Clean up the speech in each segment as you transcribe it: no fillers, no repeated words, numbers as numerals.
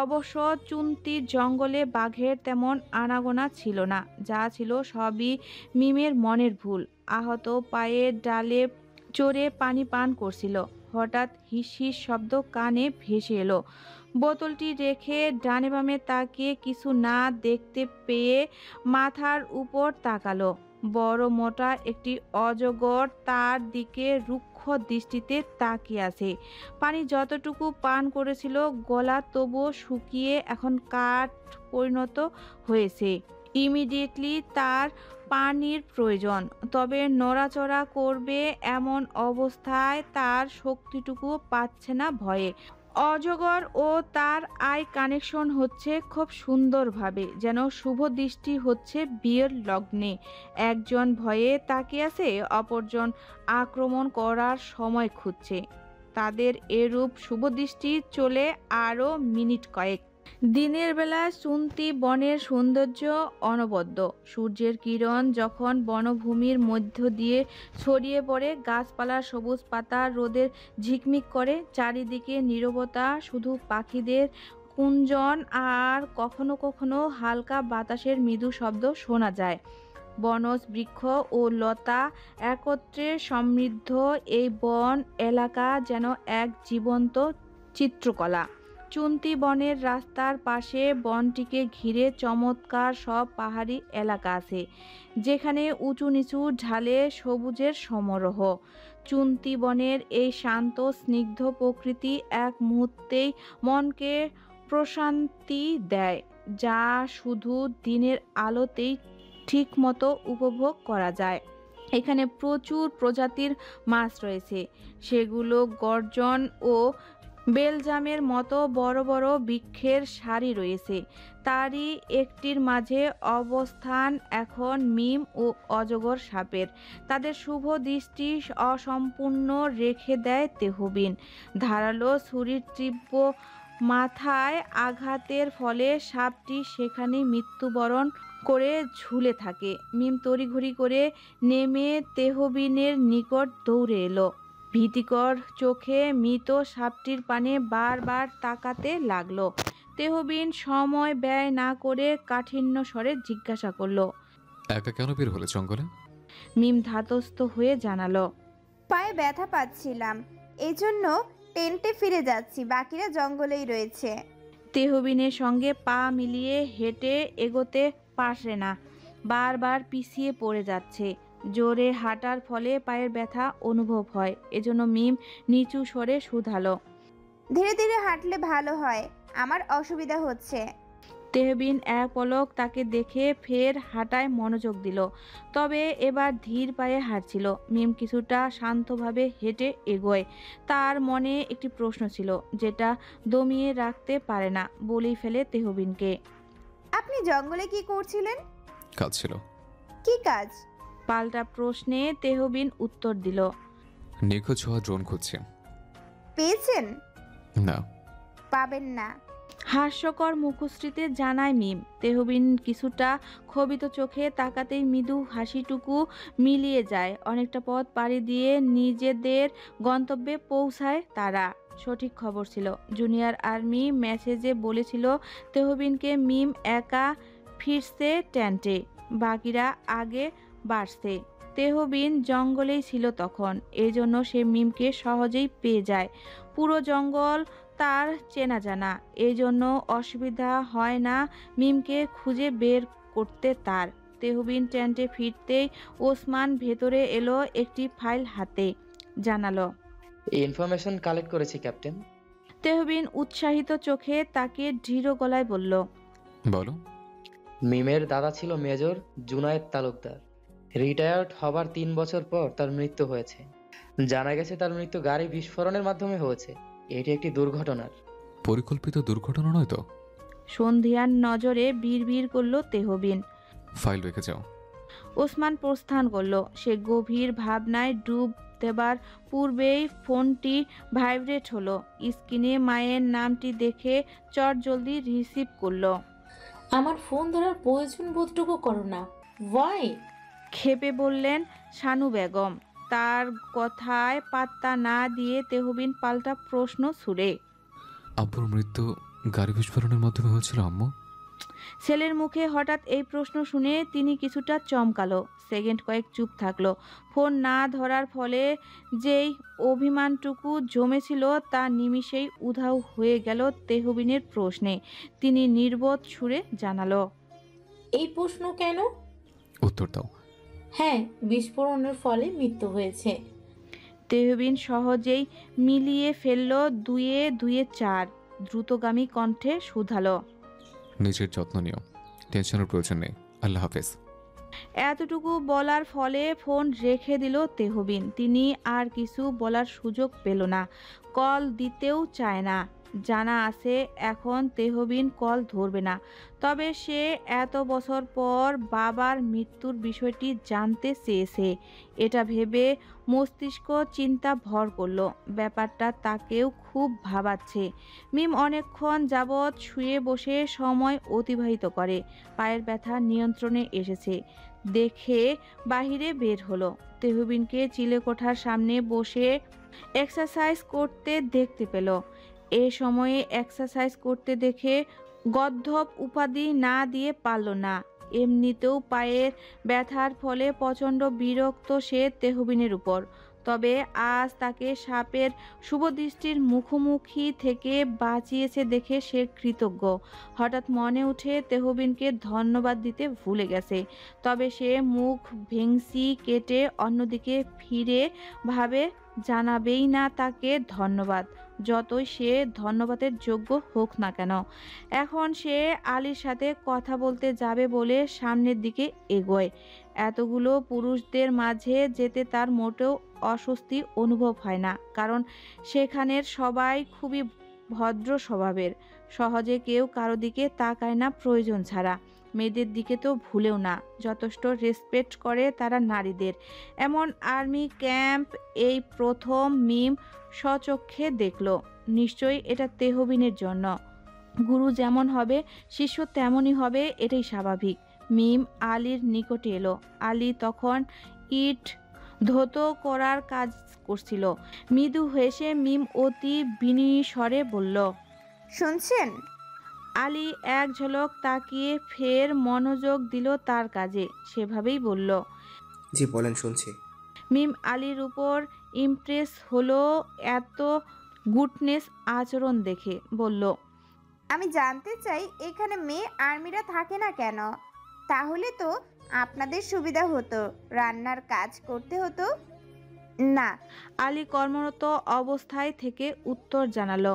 অবশ্য চুন্তির জঙ্গলে বাঘের তেমন আনাগোনা ছিল না, যা ছিল সবই মিমের মনের ভুল। আহত পায়ের ডালে চড়ে পানি পান করছিল, হঠাৎ হিস হিস শব্দ কানে ভেসে এলো। বোতলটি রেখে ডানে বামে তাকিয়ে কিছু না দেখতে পেয়ে মাথার উপর তাকালো। বড় মোটা একটি অজগর তার দিকে রুক্ষ দৃষ্টিতে তাকিয়ে আছে। পানি যতটুকু পান করেছিল গলা তবুও শুকিয়ে এখন কাঠ পরিণত হয়েছে। ইমিডিয়েটলি তার পানির প্রয়োজন, তবে নড়াচড়া করবে এমন অবস্থায় তার শক্তিটুকুও পাচ্ছে না ভয়ে। অজগর ও তার আই কানেকশন হচ্ছে খুব সুন্দরভাবে, যেন শুভ দৃষ্টি হচ্ছে বিয়ের লগ্নে। একজন ভয়ে তাকিয়ে আছে, অপরজন আক্রমণ করার সময় খুঁজছে। তাদের এরূপ শুভদৃষ্টি চলে আরও মিনিট কয়েক। দিনের বেলা চুন্তি বনের সৌন্দর্য অনবদ্য। সূর্যের কিরণ যখন বনভূমির মধ্য দিয়ে ছড়িয়ে পড়ে, গাছপালার সবুজ পাতা রোদের ঝিকমিক করে, চারিদিকে নীরবতা, শুধু পাখিদের কুঞ্জন আর কখনো কখনো হালকা বাতাসের মৃদু শব্দ শোনা যায়। বনজ বৃক্ষ ও লতা একত্রে সমৃদ্ধ এই বন এলাকা যেন এক জীবন্ত চিত্রকলা। চুন্তি বনের রাস্তার পাশে বনটিকে ঘিরে চমৎকার সব পাহাড়ি এলাকা আছে, যেখানে উঁচু নিচু ঢালে সবুজের সমারোহ। চুন্তি বনের এই শান্ত স্নিগ্ধ প্রকৃতি এক মুহূর্তেই মনকে প্রশান্তি দেয়, যা শুধু দিনের আলোতেই ঠিকমতো উপভোগ করা যায়। এখানে প্রচুর প্রজাতির মাছ রয়েছে, সেগুলো গর্জন ও বেলজামের মতো বড় বড় বৃক্ষের সারি রয়েছে। তারই একটির মাঝে অবস্থান এখন মিম ও অজগর সাপের। তাদের শুভ দৃষ্টি অসম্পূর্ণ রেখে দেয় তেহবিন। ধারালো ছুরির তীব্র মাথায় আঘাতের ফলে সাপটি সেখানে মৃত্যুবরণ করে ঝুলে থাকে। মিম তড়িঘড়ি করে নেমে তেহবিনের নিকট দৌড়ে এলো। ভীতিকর চোখে মৃত সাপটির পানে বারবার তাকাতে লাগলো। তেহবিন সময় ব্যয় না করে কাঠিন্য স্বরে জিজ্ঞাসা করলো, একা কেন বের হলে জঙ্গলে? মিম ধাতস্থ হয়ে জানালো, পায়ে ব্যথা পাচ্ছিলাম, এজন্য টেন্টে ফিরে যাচ্ছি, বাকিরা জঙ্গলেই রয়েছে। তেহবিনের সঙ্গে পা মিলিয়ে হেঁটে এগোতে পারছে না, বারবার পিছিয়ে পড়ে যাচ্ছে। জোরে হাঁটার ফলে পায়ের ব্যথা অনুভব হয়, এজন্য মিম নিচু স্বরে শুধালো, ধীরে ধীরে হাঁটলে ভালো হয়, আমার অসুবিধা হচ্ছে। তেহবিন এক পলক তাকে দেখে ফের হাঁটায় মনোযোগ দিল, তবে এবার ধীর পায়ে হাঁটছিল। মিম কিছুটা শান্তভাবে হেঁটে এগোয়। তার মনে একটি প্রশ্ন ছিল, যেটা দমিয়ে রাখতে পারে না, বলেই ফেলে তেহবিনকে, আপনি জঙ্গলে কি করছিলেন? কাজ ছিল। কি কাজ? পাল্টা প্রশ্নে তেহবিন উত্তর দিল, নিখোঁজ হওয়া ড্রোন খুঁজছি। পেয়েছেন? না। পাবেন না। হাস্যকর মুখশ্রীতে জানায় মিম। তেহবিন কিছুটা ক্ষোভিত চোখে তাকাতেই মৃদু হাসিটুকু মিলিয়ে যায়। অনেকটা পথ পাড়ি দিয়ে নিজেদের গন্তব্যে পৌঁছায় তারা। সঠিক খবর ছিল, জুনিয়র আর্মি মেসেজে বলেছিল তেহবিনকে মিম একা ফিরছে টেন্টে, বাকিরা আগে বাড়ছে। তেহবিন জঙ্গলেই ছিল তখন, এই জন্য সে মিমকে সহজেই পেয়ে যায়। পুরো জঙ্গল তার চেনা জানা, এই জন্য অসুবিধা হয় না মিমকে খুঁজে বের করতে তার। তেহবিন টেন্টে ফিরতেই ওসমান ভেতরে এলো, একটি ফাইল হাতে। জানালো, ইনফরমেশন কালেক্ট করেছি ক্যাপ্টেন। তেহবিন উৎসাহিত চোখে তাকে দৃঢ় গলায় বলল, বলো। মিমের দাদা ছিল মেজর জুনায়েদ তালুকদার। রিটায়ার্ড হবার 3 বছর পর তার মৃত্যু হয়েছে। জানা গেছে তার মৃত্যু গাড়ি বিস্ফোরণের মাধ্যমে হয়েছে। এটি একটি দুর্ঘটনার। পরিকল্পিত দুর্ঘটনা নয় তো? সন্ধিয়ার নজরে বিড়বিড় করল তেহবিন। ফাইল রেখে যাও। ওসমান প্রস্থান করল। সে গভীর ভাবনায় ডুব দেবার পূর্বেই ফোনটি ভাইব্রেট হলো। স্ক্রিনে মায়ের নামটি দেখে চটজলদি রিসিভ করলো। আমার ফোন ধরার প্রয়োজন বোধটুকু করো না। ওয়াই? ক্ষেপে বললেন শানু বেগম। তার কথায় পাত্তা না দিয়ে তেহবিন পাল্টা প্রশ্ন ছুড়ে। আব্বুর মৃত্যু গাড়ি বিস্ফোরণের মাধ্যমে হয়েছিল আম্মু? ছেলের মুখে হঠাৎ এই প্রশ্ন শুনে তিনি কিছুটা চমকালো। সেকেন্ড কয়েক চুপ থাকলো। ফোন না ধরার ফলে যেই অভিমানটুকু জমেছিল তা নিমিষেই উধাও হয়ে গেল তেহবিনের প্রশ্নে। তিনি নির্বোধ সুরে জানালো, এই প্রশ্ন কেন? উত্তর দাও। হ্যাঁ, বিস্ফোরণের ফলে মৃত্যু হয়েছে। তেহবিন সহজেই মিলিয়ে ফেলল দুয়ে দুয়ে চার। দ্রুতগামী কণ্ঠে শুধালো, নিজের যত্ন নিও, টেনশনের প্রয়োজন নেই। আল্লাহ হাফেজ। এতটুকু বলার ফলে ফোন রেখে দিল তেহবিন। তিনি আর কিছু বলার সুযোগ পেল না। কল দিতেও চায় না। জানা আছে এখন তেহবিন কল ধরবে না। তবে সে এত বছর পর বাবার মৃত্যুর বিষয়টি জানতে চেয়েছে। এটা ভেবে মস্তিষ্ক চিন্তা ভর করলো। ব্যাপারটা তাকেও খুব ভাবাচ্ছে। মিম অনেকক্ষণ যাবৎ শুয়ে বসে সময় অতিবাহিত করে। পায়ের ব্যথা নিয়ন্ত্রণে এসেছে দেখে বাহিরে বের হলো। তেহবিনকে চিলেকোঠার সামনে বসে এক্সারসাইজ করতে দেখতে পেল। এ সময়ে এক্সারসাইজ করতে দেখে গদ্ধব উপাধি না দিয়ে পারল না। এমনিতেও পায়ের ব্যথার ফলে প্রচণ্ড বিরক্ত সে তেহবিনের উপর। তবে আজ তাকে সাপের শুভদৃষ্টির মুখোমুখি থেকে বাঁচিয়েছে দেখে সে কৃতজ্ঞ। হঠাৎ মনে উঠে তেহবিনকে ধন্যবাদ দিতে ভুলে গেছে। তবে সে মুখ ভেংসি কেটে অন্যদিকে ফিরে ভাবে জানাবেই না তাকে ধন্যবাদ, যতই সে ধন্যবাদের যোগ্য হোক না কেন। এখন সে আলীর সাথে কথা বলতে যাবে বলে সামনের দিকে এগোয়। এতগুলো পুরুষদের মাঝে যেতে তার মোটেও অস্বস্তি অনুভব হয় না, কারণ সেখানের সবাই খুবই ভদ্র স্বভাবের। সহজে কেউ কারো দিকে তাকায় না প্রয়োজন ছাড়া। মেয়েদের দিকে তো ভুলেও না। যথেষ্ট রেসপেক্ট করে তারা নারীদের। এমন আর্মি ক্যাম্প এই প্রথম মিম স্বচক্ষে দেখল। নিশ্চয়ই এটা তেহবিনের জন্য। গুরু যেমন হবে শিষ্য তেমনই হবে, এটাই স্বাভাবিক। মিম আলীর নিকটে এলো। আলী তখন ইট ধৌত করার কাজ করছিল। মৃদু হেসে মিম অতি বিনয়ী বলল, শুনছেন? আলী এক ঝলক তাকিয়ে ফের মনোযোগ দিল তার কাজে। সেভাবেই বলল, জি বলেন, শুনছি। মিম আলীর উপর ইমপ্রেস হলো এত গুডনেস আচরণ দেখে। বলল, আমি জানতে চাই এখানে মেয়ে আর্মিরা থাকে না কেন? তাহলে তো আপনাদের সুবিধা হতো, রান্নার কাজ করতে হতো না। আলী কর্মরত অবস্থায় থেকে উত্তর জানালো,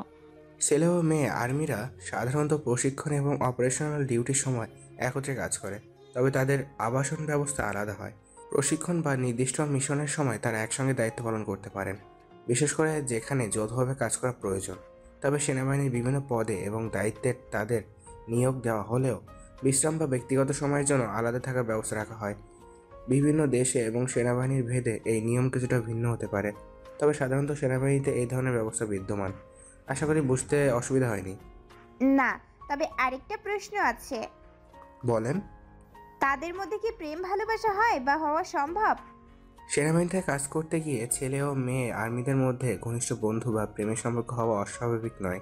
ছেলে ও মেয়ে আর্মিরা সাধারণত প্রশিক্ষণ এবং অপারেশনাল ডিউটির সময় একত্রে কাজ করে, তবে তাদের আবাসন ব্যবস্থা আলাদা হয়। প্রশিক্ষণ বা নির্দিষ্ট মিশনের সময় তারা একসঙ্গে দায়িত্ব পালন করতে পারেন, বিশেষ করে যেখানে যৌথভাবে কাজ করা প্রয়োজন। তবে সেনাবাহিনীর বিভিন্ন পদে এবং দায়িত্বে তাদের নিয়োগ দেওয়া হলেও বিশ্রাম বা ব্যক্তিগত সময়ের জন্য আলাদা থাকার ব্যবস্থা রাখা হয়। বিভিন্ন দেশে এবং সেনাবাহিনীর ভেদে এই নিয়ম কিছুটা ভিন্ন হতে পারে, তবে সাধারণত সেনাবাহিনীতে এই ধরনের ব্যবস্থা বিদ্যমান। আশা করি বুঝতে অসুবিধা হয়নি। না, তবে আরেকটা প্রশ্ন আছে। বলেন। তাদের মধ্যে কি প্রেম ভালোবাসা হয় বা হওয়া সম্ভব? সেনাবাহিনীতে কাজ করতে গিয়ে ছেলে ও মেয়ে আর্মিদের মধ্যে ঘনিষ্ঠ বন্ধু বা প্রেমের সম্পর্ক হওয়া অস্বাভাবিক নয়।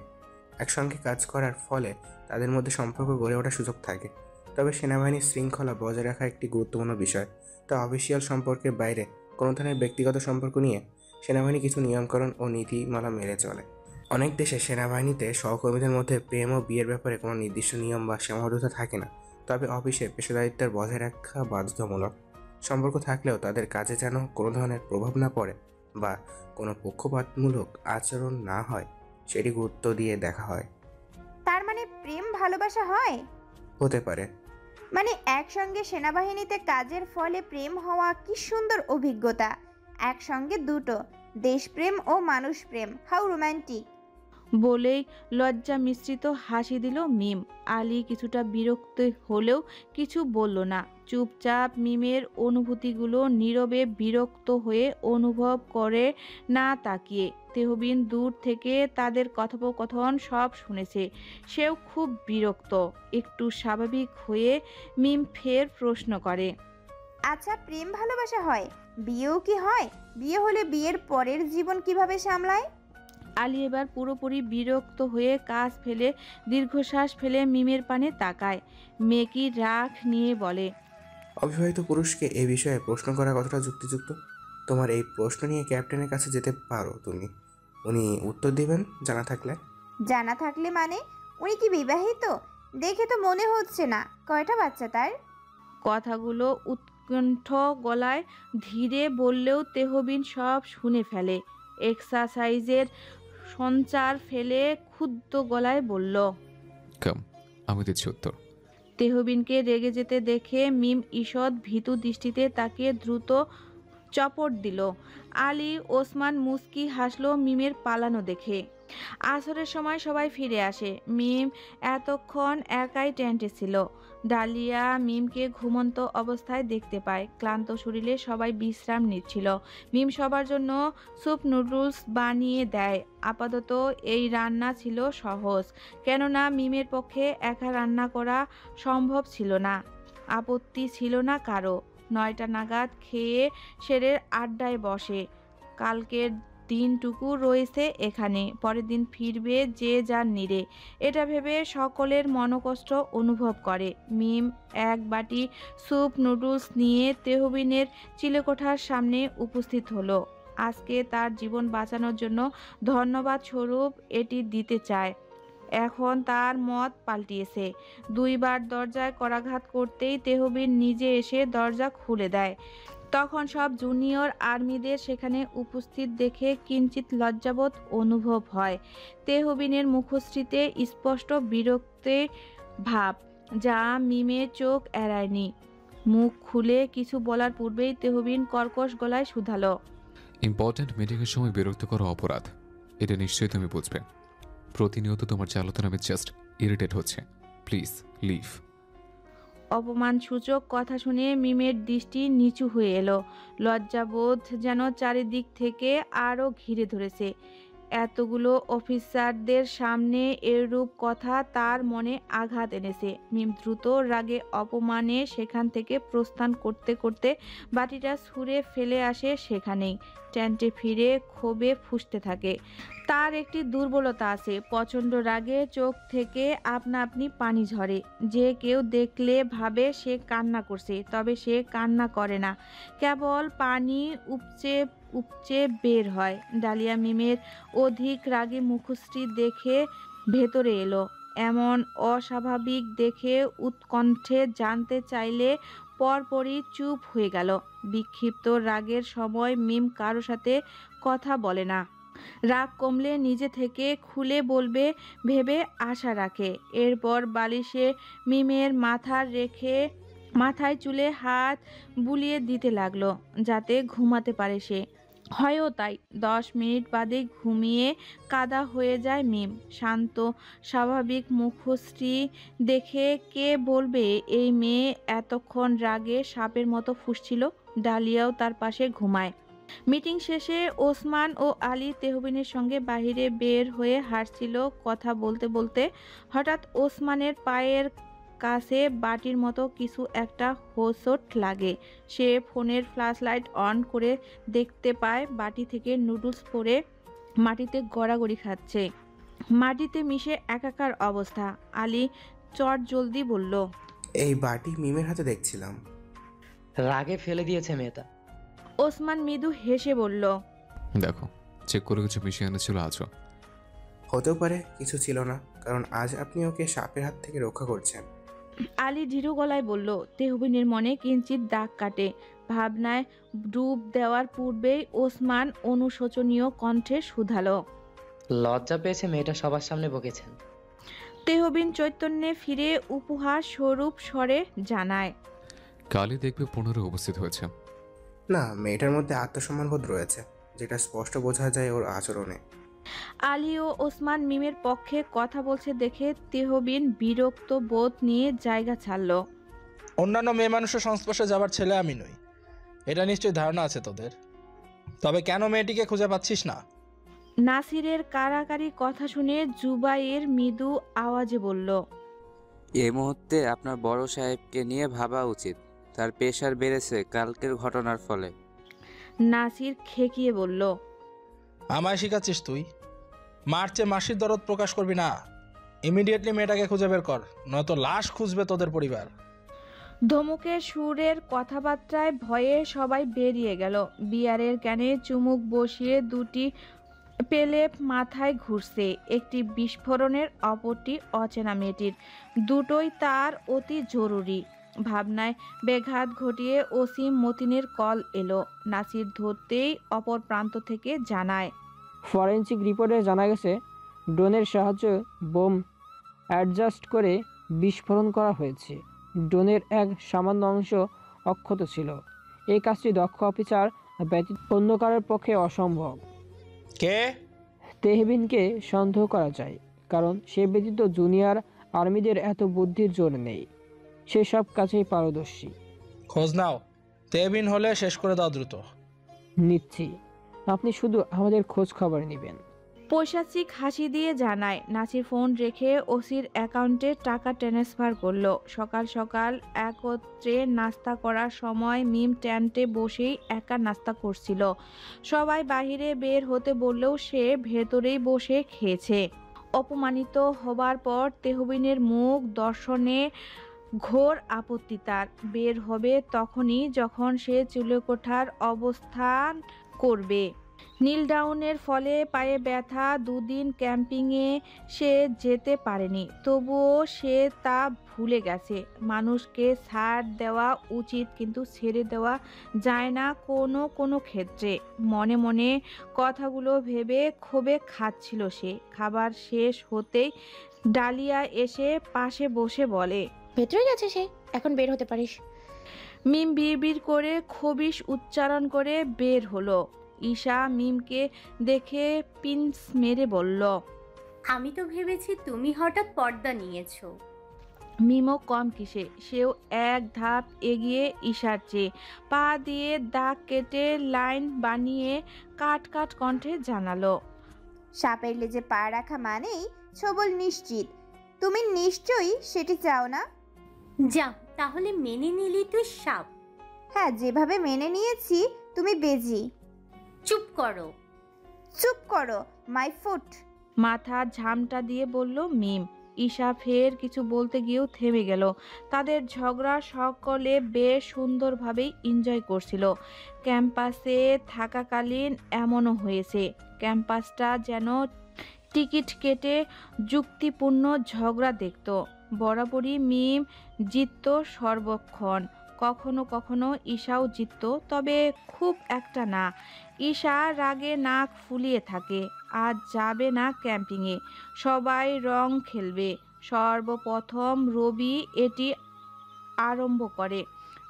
একসঙ্গে কাজ করার ফলে তাদের মধ্যে সম্পর্ক গড়ে ওঠার সুযোগ থাকে। তবে সেনাবাহিনীর শৃঙ্খলা বজায় রাখা একটি গুরুত্বপূর্ণ বিষয়। তা অফিসিয়াল সম্পর্কের বাইরে কোনো ধরনের ব্যক্তিগত সম্পর্ক নিয়ে সেনাবাহিনী কিছু নিয়মকানুন ও নীতিমালা মেনে চলে। অনেক দেশে সেনাবাহিনীতে সহকর্মীদের মধ্যে প্রেম ও বিয়ের ব্যাপারে কোনো নির্দিষ্ট নিয়ম বা সীমাবদ্ধতা থাকে না, তবে অফিসে পেশাদারিত্বের বজায় রাখা বাধ্যতামূলক। সম্পর্ক থাকলেও তাদের কাজে যেন কোনো ধরনের প্রভাব না পড়ে বা কোনো পক্ষপাতমূলক আচরণ না হয় সেটি গুরুত্ব দিয়ে দেখা হয়। তার মানে প্রেম ভালোবাসা হয়? হতে পারে। মানে একসঙ্গে সেনাবাহিনীতে কাজের ফলে প্রেম হওয়া কি সুন্দর অভিজ্ঞতা। একসঙ্গে দুটো, দেশপ্রেম ও মানুষ প্রেম। How romantic. বলেই লজ্জা মিশ্রিত হাসি দিল মিম। আলী কিছুটা বিরক্ত হলেও কিছু বলল না, চুপচাপ মিমের অনুভূতিগুলো নীরবে বিরক্ত হয়ে অনুভব করে, না তাকিয়ে। তেহবিন দূর থেকে তাদের কথোপকথন সব শুনেছে, সেও খুব বিরক্ত। একটু স্বাভাবিক হয়ে মিম ফের প্রশ্ন করে, আচ্ছা, প্রেম ভালোবাসা হয়, বিয়েও কি হয়? বিয়ে হলে বিয়ের পরের জীবন কিভাবে সামলায়? আলী এবার পুরোপুরি বিরক্ত হয়ে কাজ ফেলে দীর্ঘশ্বাস ফেলে মিমের পানে তাকায়। মেকি রাগ নিয়ে বলে, অবিবাহিত পুরুষকে এই বিষয়ে প্রশ্ন করা কতটা যুক্তিযুক্ত? তোমার এই প্রশ্ন নিয়ে ক্যাপ্টেনের কাছে যেতে পারো তুমি, উনি উত্তর দিবেন জানা থাকলে। জানা থাকলে মানে? উনি কি বিবাহিত? দেখে তো মনে হচ্ছে না। কয়টা বাচ্চা তার? কথাগুলো উৎকণ্ঠ গলায় ধীরে বললেও তেহবিন সব শুনে ফেলে। এক্সারসাইজের সঞ্চার ফেলে ক্ষুব্ধ গলায় বলল, কাম, আমি দিচ্ছি উত্তর। তেহবিনকে রেগে যেতে দেখে মিম ঈষৎ ভীতু দৃষ্টিতে তাকে দ্রুত চপট দিল। আলী ওসমান মুস্কি হাসলো মিমের পালানো দেখে। আসরের সময় সবাই ফিরে আসে। মিম এতক্ষণ একাই টেন্টে ছিল। ডালিয়া মিমকে ঘুমন্ত অবস্থায় দেখতে পায়। ক্লান্ত শরীরে সবাই বিশ্রাম নিচ্ছিল। মিম সবার জন্য স্যুপ নুডলস বানিয়ে দেয়। আপাতত এই রান্না ছিল সহজ, কেননা মিমের পক্ষে একা রান্না করা সম্ভব ছিল না। আপত্তি ছিল না কারো। 9টা নাগাদ খেয়ে সেরে আড্ডায় বসে। কালকের দিনটুকু রয়েছে এখানে, পরের দিন ফিরবে যে যার নিরে, এটা ভেবে সকলের মনোকষ্ট অনুভব করে। মিম এক বাটি স্যুপ নুডলস নিয়ে তেহবিনের চিলেকোঠার সামনে উপস্থিত হলো। আজকে তার জীবন বাঁচানোর জন্য ধন্যবাদ স্বরূপ এটি দিতে চায়। এখন তার মত পাল্টিয়েছে। 2বার দরজায় করাঘাত করতেই তেহবিন নিজে এসে দরজা খুলে দেয়। তখন সব জুনিয়র আর্মিদের সেখানে উপস্থিত দেখে কিঞ্চিত লজ্জাবোধ অনুভব হয়। তেহবিনের মুখশ্রীতে স্পষ্ট বিরক্তির ভাব, যা মিমের চোখ এড়ায়নি। মুখ খুলে কিছু বলার পূর্বেই তেহবিন কর্কশ গলায় শুধালো, ইম্পর্ট্যান্ট মিটিংয়ের সময় বিরক্ত করা অপরাধ, এটা নিশ্চয়ই তুমি বুঝবে। প্রতিনিয়ত তোমার চালতার আমি জাস্ট ইরিটেট হচ্ছে। Please leave. অপমানসূচক কথা শুনে মিমের দৃষ্টি নিচু হয়ে এলো। লজ্জাবোধ যেন চারিদিক থেকে আরও ঘিরে ধরেছে। এতগুলো অফিসারদের সামনে এরূপ কথা তার মনে আঘাত এনেছে। মিম দ্রুত রাগে অপমানে সেখান থেকে প্রস্থান করতে করতে বাটিটা ছুঁড়ে ফেলে আসে সেখানেই। টেন্টে ফিরে ক্ষোভে ফুঁসতে থাকে। তার একটি দুর্বলতা আছে, প্রচণ্ড রাগে চোখ থেকে আপনা আপনি পানি ঝরে। যে কেউ দেখলে ভাবে সে কান্না করছে, তবে সে কান্না করে না, কেবল পানি উপচে উপচে বের হয়। ডালিয়া মিমের অধিক রাগী মুখশ্রী দেখে ভেতরে এলো। এমন অস্বাভাবিক দেখে উৎকণ্ঠে জানতে চাইলে পরপরই চুপ হয়ে গেল। বিক্ষিপ্ত রাগের সময় মিম কারো সাথে কথা বলে না। রাগ কমলে নিজে থেকে খুলে বলবে ভেবে আশা রাখে। এরপর বালিশে মিমের মাথায় চুলে হাত বুলিয়ে দিতে লাগলো, যাতে ঘুমাতে পারে সে। হয়ও তাই। 10 মিনিট বাদে ঘুমিয়ে কাদা হয়ে যায় মিম। শান্ত স্বাভাবিক মুখশ্রী দেখে কে বলবে এই মেয়ে এতক্ষণ রাগে সাপের মতো ফুঁসছিল। ডালিয়াও তার পাশে ঘুমায়। মিটিং শেষে ওসমান ও আলী তেহবিনের সঙ্গে বাহিরে বের হয়ে হাঁটছিল। কথা বলতে বলতে হঠাৎ ওসমানের পায়ের কাছে বাটির মতো কিছু একটা হোঁচট লাগে। সে ফোনের ফ্ল্যাশ লাইট অন করে দেখতে পায় বাটি থেকে নুডলস পড়ে মাটিতে গড়াগড়ি খাচ্ছে। মাটিতে মিশে একাকার অবস্থা। আলী চট জলদি বলল, এই বাটি মিমের হাতে দেখছিলাম। রাগে ফেলে দিয়েছে মেয়েটা। ওসমান মৃদু হেসে বলল, দেখো, চেক করে কিছু মিশিয়ে এনেছিল আজও। হতেও পারে কিছু ছিল না, কারণ আজ আপনি ওকে সাপের হাত থেকে রক্ষা করছেন। আলী দৃঢ় গলায় বলল। তেহবিনের মনে কিঞ্চিত দাগ কাটে। ভাবনায় ডুব দেওয়ার পূর্বেই ওসমান অনুশোচনীয় কণ্ঠে শুধালো, লজ্জা পেয়েছে মেয়েটা সবার সামনে বকেছেন। তেহবিন চৈতন্যে ফিরে উপহাস স্বরূপ স্বরে জানায়, কালই দেখবে পুনরায় উপস্থিত হয়েছে। না, মেয়েটার মধ্যে আত্মসম্মানবোধ রয়েছে, যেটা স্পষ্ট বোঝা যায় ওর আচরণে। আলী ও ওসমান মিমের পক্ষে কথা বলছে দেখে তেহবিন বিরক্ত বোধ নিয়ে জায়গা ছাড়ল। অন্যান্য মেয়ে মানুষের সংস্পর্শে যাবার ছেলে আমি নই, এটা নিশ্চয়ই ধারণা আছে তোদের। তবে কেন মেয়েটিকে খুঁজে পাচ্ছিস না? নাসিরের কারাকারি কথা শুনে জুবাইর মৃদু আওয়াজে বলল, এই মুহূর্তে আপনার বড় সাহেবকে নিয়ে ভাবা উচিত। তার প্রেশার বেড়েছে কালকের ঘটনার ফলে। নাসির খেকিয়ে বলল, আমায় শিখাচ্ছিস তুই? মার্চে মাসির দরদ প্রকাশ করবি না। ইমিডিয়েটলি মেয়েটাকে খুঁজে বের কর, নয়তো লাশ খুঁজবে তোদের পরিবার। ধমকের সুরের কথাবার্তায় ভয়ে সবাই বেরিয়ে গেল। বিয়ারের ক্যানে চুমুক বসিয়ে দুটি পেলেপ মাথায় ঘুরছে, একটি বিস্ফোরণের, অপরটি অচেনা মেয়েটির। দুটোই তার অতি জরুরি। ভাবনায় ব্যাঘাত ঘটিয়ে ওসি মতিনের কল এলো। নাসির ধরতেই অপর প্রান্ত থেকে জানায়, ফরেনসিক রিপোর্টে জানা গেছে ড্রোনের সাহায্যে বোম অ্যাডজাস্ট করে বিস্ফোরণ করা হয়েছে। ড্রোনের এক সামান্য অংশ অক্ষত ছিল। এই কাজটি দক্ষ অফিসার ব্যতীত অন্য কারোর পক্ষে অসম্ভব। কে? তেহবিনকে সন্দেহ করা যায়, কারণ সে ব্যতীত জুনিয়র আর্মিদের এত বুদ্ধির জোর নেই। সে সব কাজেই পারদর্শী। খোঁজ নাও, তেবিন হলে শেষ করে দাও দ্রুত। নিচ্ছি, আপনি শুধু আমাদের খোঁজ খবর নেবেন। পৈশাচিক হাসি দিয়ে জানায়। নাসির ফোন রেখে ওসির অ্যাকাউন্টে টাকা ট্রান্সফার করলো। সকাল সকাল একত্রে নাস্তা করার সময় মিম ট্যান্টে বসেই একা নাস্তা করছিল। সবাই বাহিরে বের হতে বললেও সে ভেতরেই বসে খেয়েছে। অপমানিত হবার পর তেহবিনের মুখ দর্শনে ঘোর আপত্তি তার। বের হবে তখনই যখন সে চুলেকোঠার অবস্থান করবে। নীল ডাউনের ফলে পায়ে ব্যথা, দুদিন ক্যাম্পিংয়ে সে যেতে পারেনি, তবুও সে তা ভুলে গেছে। মানুষকে ছাড় দেওয়া উচিত, কিন্তু ছেড়ে দেওয়া যায় না কোনো কোনো ক্ষেত্রে। মনে মনে কথাগুলো ভেবে ক্ষোভে খাচ্ছিল সে। খাবার শেষ হতেই ডালিয়া এসে পাশে বসে বলে, ভেতরে গেছে সে, এখন বের হতে পারিস। মিম বিড়বিড় করে খবিশ উচ্চারণ করে বের হলো। ঈশা মিমকে দেখে পিন্স মেরে বলল, আমি তো ভেবেছি তুমি হঠাৎ পর্দা নিয়েছো। মিমও কম কিসে, সেও এক ধাপ এগিয়ে ঈশার চেয়ে পা দিয়ে দাগ কেটে লাইন বানিয়ে কাট কাট কণ্ঠে জানালো, সাপের লেজে পা রাখা মানেই ছবল নিশ্চিত। তুমি নিশ্চয়ই সেটি চাও না? যা, তাহলে মেনে নিলি তুই সাপ। হ্যাঁ, যেভাবে মেনে নিয়েছি তুমি বেজি। চুপ করো। চুপ করো, মাই ফুট। মাথা ঝামটা দিয়ে বলল মিম। ঈশা ফের কিছু বলতে গিয়েও থেমে গেল। তাদের ঝগড়া সকলে বেশ সুন্দরভাবেই এনজয় করছিল। ক্যাম্পাসে থাকাকালীন এমনও হয়েছে, ক্যাম্পাসটা যেন টিকিট কেটে যুক্তিপূর্ণ ঝগড়া দেখত। বরাবরই মিম জিতত সর্বক্ষণ। কখনো কখনো ঈশাও জিতত, তবে খুব একটা না। ঈশা রাগে নাক ফুলিয়ে থাকে। আজ যাবে না ক্যাম্পিংয়ে, সবাই রং খেলবে। সর্বপ্রথম রবি এটি আরম্ভ করে।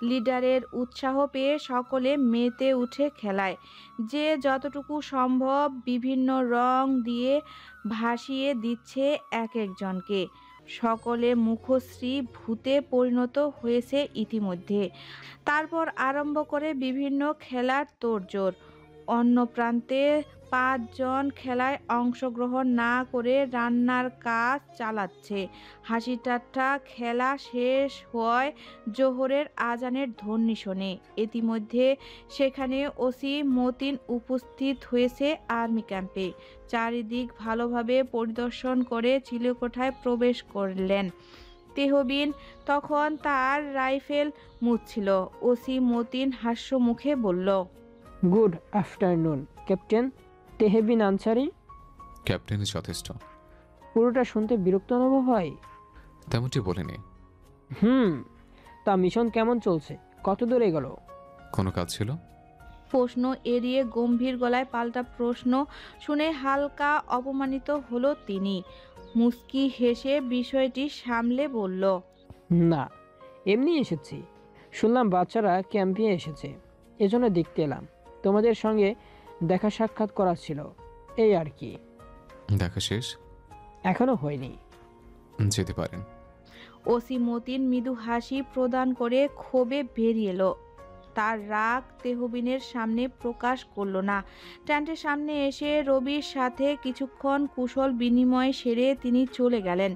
লিডারের উৎসাহ পেয়ে সকলে মেতে উঠে খেলায়। যে যতটুকু সম্ভব বিভিন্ন রং দিয়ে ভাসিয়ে দিচ্ছে এক একজনকে। সকলে মুখশ্রী ভূতে পরিণত হয়েছে ইতিমধ্যে। তারপর আরম্ভ করে বিভিন্ন খেলার তোড়জোড়। অন্য প্রান্তে 5 জন খেলায় অংশগ্রহণ না করে রান্নার কাজ চালাচ্ছে। হাসি ঠাট্টা। খেলা শেষ হয় জোহরের আজানের ধ্বনি শোনে। ইতিমধ্যে সেখানে ওসি মতিন উপস্থিত হয়েছে আর্মি ক্যাম্পে। চারিদিক ভালোভাবে পরিদর্শন করে চিলেকোঠায় প্রবেশ করলেন। তেহবিন তখন তার রাইফেল মুছছিল। ওসি মতিন হাস্য মুখে বলল, গুড আফটারনুন ক্যাপ্টেন তেহবিন আনসারি। ক্যাপ্টেনই যথেষ্ট। পুরোটা শুনতে বিরক্ত অনুভব হয়। তেমনটি বলিনি। তা মিশন কেমন চলছে? কত দূরে গেল? কোনো কাজ ছিল? প্রশ্ন এড়িয়ে গম্ভীর গলায় পাল্টা প্রশ্ন শুনে হালকা অপমানিত হলো তিনি। মুস্কি হেসে বিষয়টি সামলে বলল, না, এমনি এসেছি। শুনলাম বাচ্চারা ক্যাম্পে এসেছে, এজন্য দেখতে এলাম। তোমাদের সঙ্গে দেখা সাক্ষাৎ করা ছিল, এই আর কি। দেখা শেষ? এখনো হয়নি। যেতে পারেন। ওসি মতিন মৃদু হাসি প্রদান করে ক্ষোভে বেরিয়ে এলো। তার রাগ তেহবিনের সামনে প্রকাশ করল না। ট্যান্টের সামনে এসে রবির সাথে কিছুক্ষণ কুশল বিনিময় সেরে তিনি চলে গেলেন।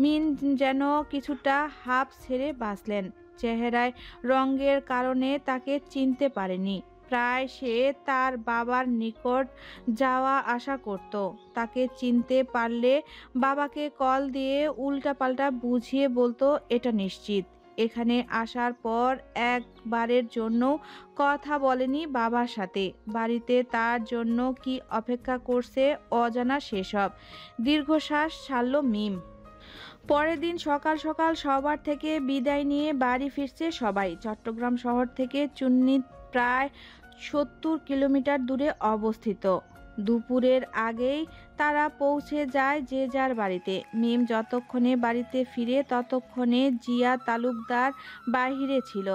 মিম যেন কিছুটা হাঁপ ছেড়ে বাঁচলেন। চেহারায় রঙের কারণে তাকে চিনতে পারেনি। প্রায় সে তার বাবার নিকট যাওয়া আসা করত। তাকে চিনতে পারলে বাবাকে কল দিয়ে উল্টাপাল্টা বুঝিয়ে বলতো এটা নিশ্চিত। এখানে আসার পর একবারের জন্য কথা বলেনি বাবার সাথে। বাড়িতে তার জন্য কি অপেক্ষা করছে অজানা সেসব। দীর্ঘশ্বাস ছাড়ল মিম। পরের দিন সকাল সকাল সবার থেকে বিদায় নিয়ে বাড়ি ফিরছে সবাই। চট্টগ্রাম শহর থেকে চুন্নি প্রায় 70 কিলোমিটার দূরে অবস্থিত। দুপুরের আগেই তারা পৌঁছে যায় যে যার বাড়িতে। মিম যতক্ষণে বাড়িতে ফিরে ততক্ষণে জিয়া তালুকদার বাহিরে ছিল।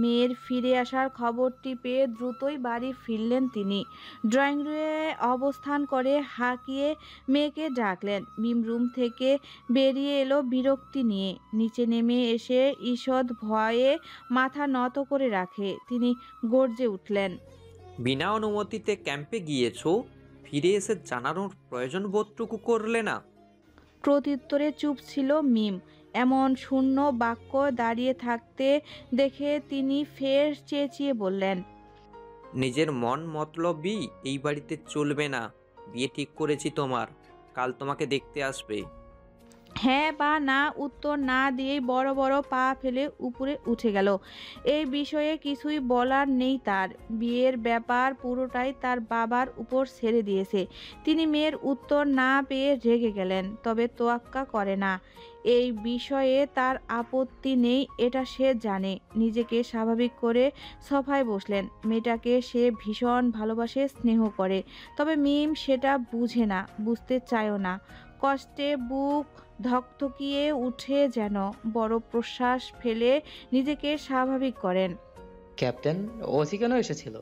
মেয়ের ফিরে আসার খবরটি পেয়ে দ্রুতই বাড়ি ফিরলেন তিনি। ড্রয়িং রুমে অবস্থান করে হাঁকিয়ে মেয়েকে ডাকলেন। মিম রুম থেকে বেরিয়ে এলো বিরক্তি নিয়ে। নিচে নেমে এসে ঈষৎ ভয়ে মাথা নত করে রাখে। তিনি গর্জে উঠলেন, বিনা অনুমতিতে ক্যাম্পে গিয়েছো, ফিরে এসে জানানোর প্রয়োজন বোধটুকু করলে না? প্রত্যুত্তরে চুপ ছিল মিম। এমন শূন্য বাক্য দাঁড়িয়ে থাকতে দেখে তিনি ফের চেঁচিয়ে বললেন, নিজের মন মতলবই এই বাড়িতে চলবে না। বিয়ে ঠিক করেছি তোমার, কাল তোমাকে দেখতে আসবে। হ্যাঁ বা না উত্তর না দিয়েই বড় বড় পা ফেলে উপরে উঠে গেল। এই বিষয়ে কিছুই বলার নেই তার। বিয়ের ব্যাপার পুরোটাই তার বাবার উপর ছেড়ে দিয়েছে। তিনি মেয়ের উত্তর না পেয়ে রেগে গেলেন, তবে তোয়াক্কা করে না। এই বিষয়ে তার আপত্তি নেই এটা সে জানে। নিজেকে স্বাভাবিক করে সোফায় বসলেন। মেয়েটাকে সে ভীষণ ভালোবাসে, স্নেহ করে, তবে মিম সেটা বুঝে না, বুঝতে চায়ও না। কষ্টে বুক ধকধকিয়ে উঠে যেন বড় প্রশ্বাস ফেলে নিজেকে স্বাভাবিক করেন। ক্যাপ্টেন, ওসি কেন এসেছিল?